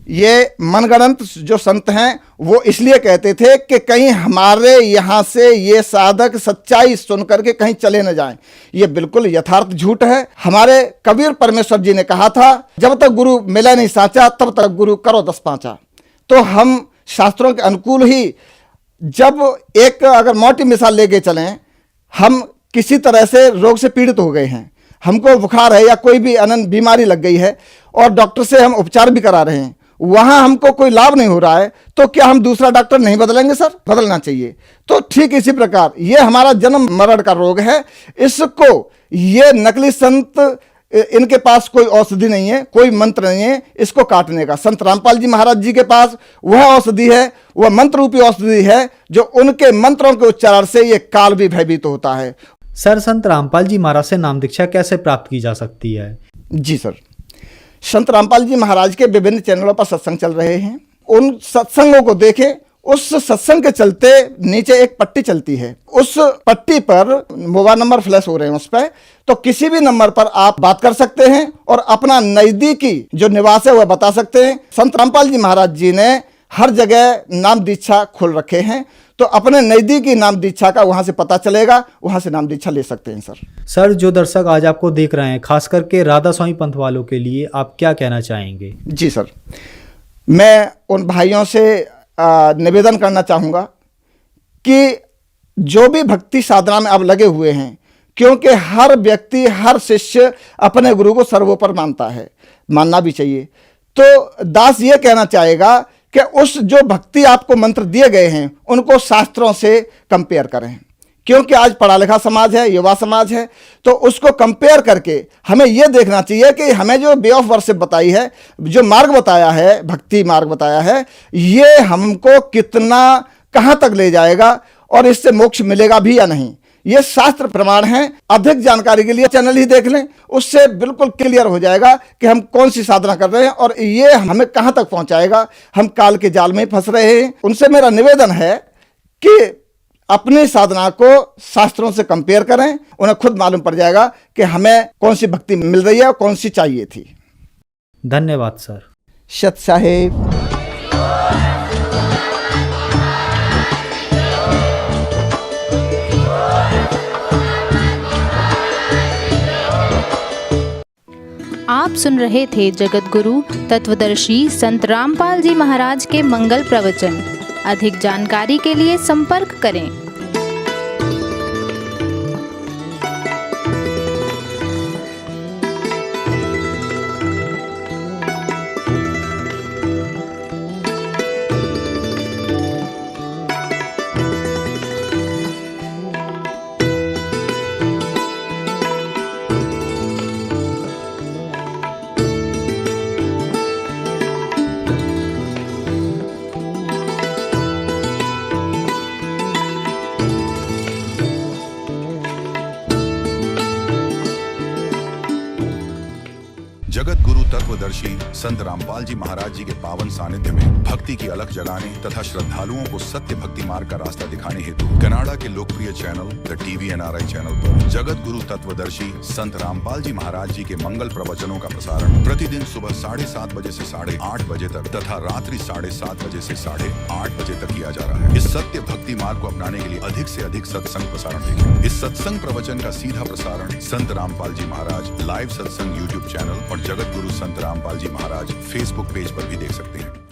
ये मनगढ़ंत जो संत हैं वो इसलिए कहते थे कि कहीं हमारे यहाँ से ये साधक सच्चाई सुन करके कहीं चले न जाएं। ये बिल्कुल यथार्थ झूठ है। हमारे कबीर परमेश्वर जी ने कहा था, जब तक गुरु मिले नहीं साचा तब तक गुरु करो 10 पाँचा। तो हम शास्त्रों के अनुकूल ही, जब एक अगर मोटी मिसाल लेके चलें, हम किसी तरह से रोग से पीड़ित हो गए हैं, हमको बुखार है या कोई भी अनंत बीमारी लग गई है और डॉक्टर से हम उपचार भी करा रहे हैं, वहां हमको कोई लाभ नहीं हो रहा है, तो क्या हम दूसरा डॉक्टर नहीं बदलेंगे? सर, बदलना चाहिए। तो ठीक इसी प्रकार ये हमारा जन्म मरण का रोग है। इसको ये नकली संत, इनके पास कोई औषधि नहीं है, कोई मंत्र नहीं है इसको काटने का। संत रामपाल जी महाराज जी के पास वह औषधि है, वह मंत्र रूपी औषधि है, जो उनके मंत्रों के उच्चारण से ये काल भी भयभीत होता है। सर, संत रामपाल जी महाराज से नाम दीक्षा कैसे प्राप्त की जा सकती है? जी सर, संत रामपाल जी महाराज के विभिन्न चैनलों पर सत्संग चल रहे हैं। उन सत्संगों को देखें। उस सत्संग के चलते नीचे एक पट्टी चलती है, उस पट्टी पर मोबाइल नंबर फ्लैश हो रहे हैं उस पर, तो किसी भी नंबर पर आप बात कर सकते हैं और अपना नजदीकी जो निवास है वह बता सकते हैं। संत रामपाल जी महाराज जी ने हर जगह नाम दीक्षा खोल रखे हैं, तो अपने नजदीकी नाम दीक्षा का वहां से पता चलेगा, वहां से नाम दीक्षा ले सकते हैं। सर, जो दर्शक आज आपको देख रहे हैं, खास करके राधा स्वामी पंथ वालों के लिए आप क्या कहना चाहेंगे? जी सर, मैं उन भाइयों से निवेदन करना चाहूँगा कि जो भी भक्ति साधना में अब लगे हुए हैं, क्योंकि हर व्यक्ति, हर शिष्य अपने गुरु को सर्वोपर मानता है, मानना भी चाहिए। तो दास ये कहना चाहेगा कि उस जो भक्ति आपको मंत्र दिए गए हैं उनको शास्त्रों से कंपेयर करें, क्योंकि आज पढ़ा लिखा समाज है, युवा समाज है, तो उसको कंपेयर करके हमें यह देखना चाहिए कि हमें जो वे ऑफ वर्शिप बताई है, जो मार्ग बताया है, भक्ति मार्ग बताया है, ये हमको कितना कहाँ तक ले जाएगा और इससे मोक्ष मिलेगा भी या नहीं, ये शास्त्र प्रमाण है। अधिक जानकारी के लिए चैनल ही देख लें, उससे बिल्कुल क्लियर हो जाएगा कि हम कौन सी साधना कर रहे हैं और ये हमें कहाँ तक पहुँचाएगा। हम काल के जाल में फंस रहे हैं। उनसे मेरा निवेदन है कि अपनी साधना को शास्त्रों से कंपेयर करें, उन्हें खुद मालूम पड़ जाएगा कि हमें कौन सी भक्ति मिल रही है और कौन सी चाहिए थी। धन्यवाद सर। सत साहेब। आप सुन रहे थे जगत गुरु तत्वदर्शी संत रामपाल जी महाराज के मंगल प्रवचन। अधिक जानकारी के लिए संपर्क करें। जगत गुरु तत्वदर्शी संत रामपाल जी महाराज जी के पावन सानिध्य में भक्ति की अलख जगाने तथा श्रद्धालुओं को सत्य भक्ति मार्ग का रास्ता दिखाने हेतु कनाडा के लोकप्रिय channel the TV NRI channel पर जगत गुरु तत्वदर्शी संत रामपाल जी महाराज जी के मंगल प्रवचनों का प्रसारण प्रतिदिन सुबह 7:30 बजे से 8:30 बजे तक तथा रात्रि 7:30 बजे से 8:30 बजे तक किया जा रहा है। इस सत्य भक्ति मार्ग को अपनाने के लिए अधिक से अधिक सत्संग प्रसारण देखें। इस सत्संग प्रवचन का सीधा प्रसारण संत रामपाल जी महाराज लाइव सत्संग YouTube चैनल और जगत गुरु संत रामपाल जी महाराज फेसबुक पेज पर भी देख सकते हैं।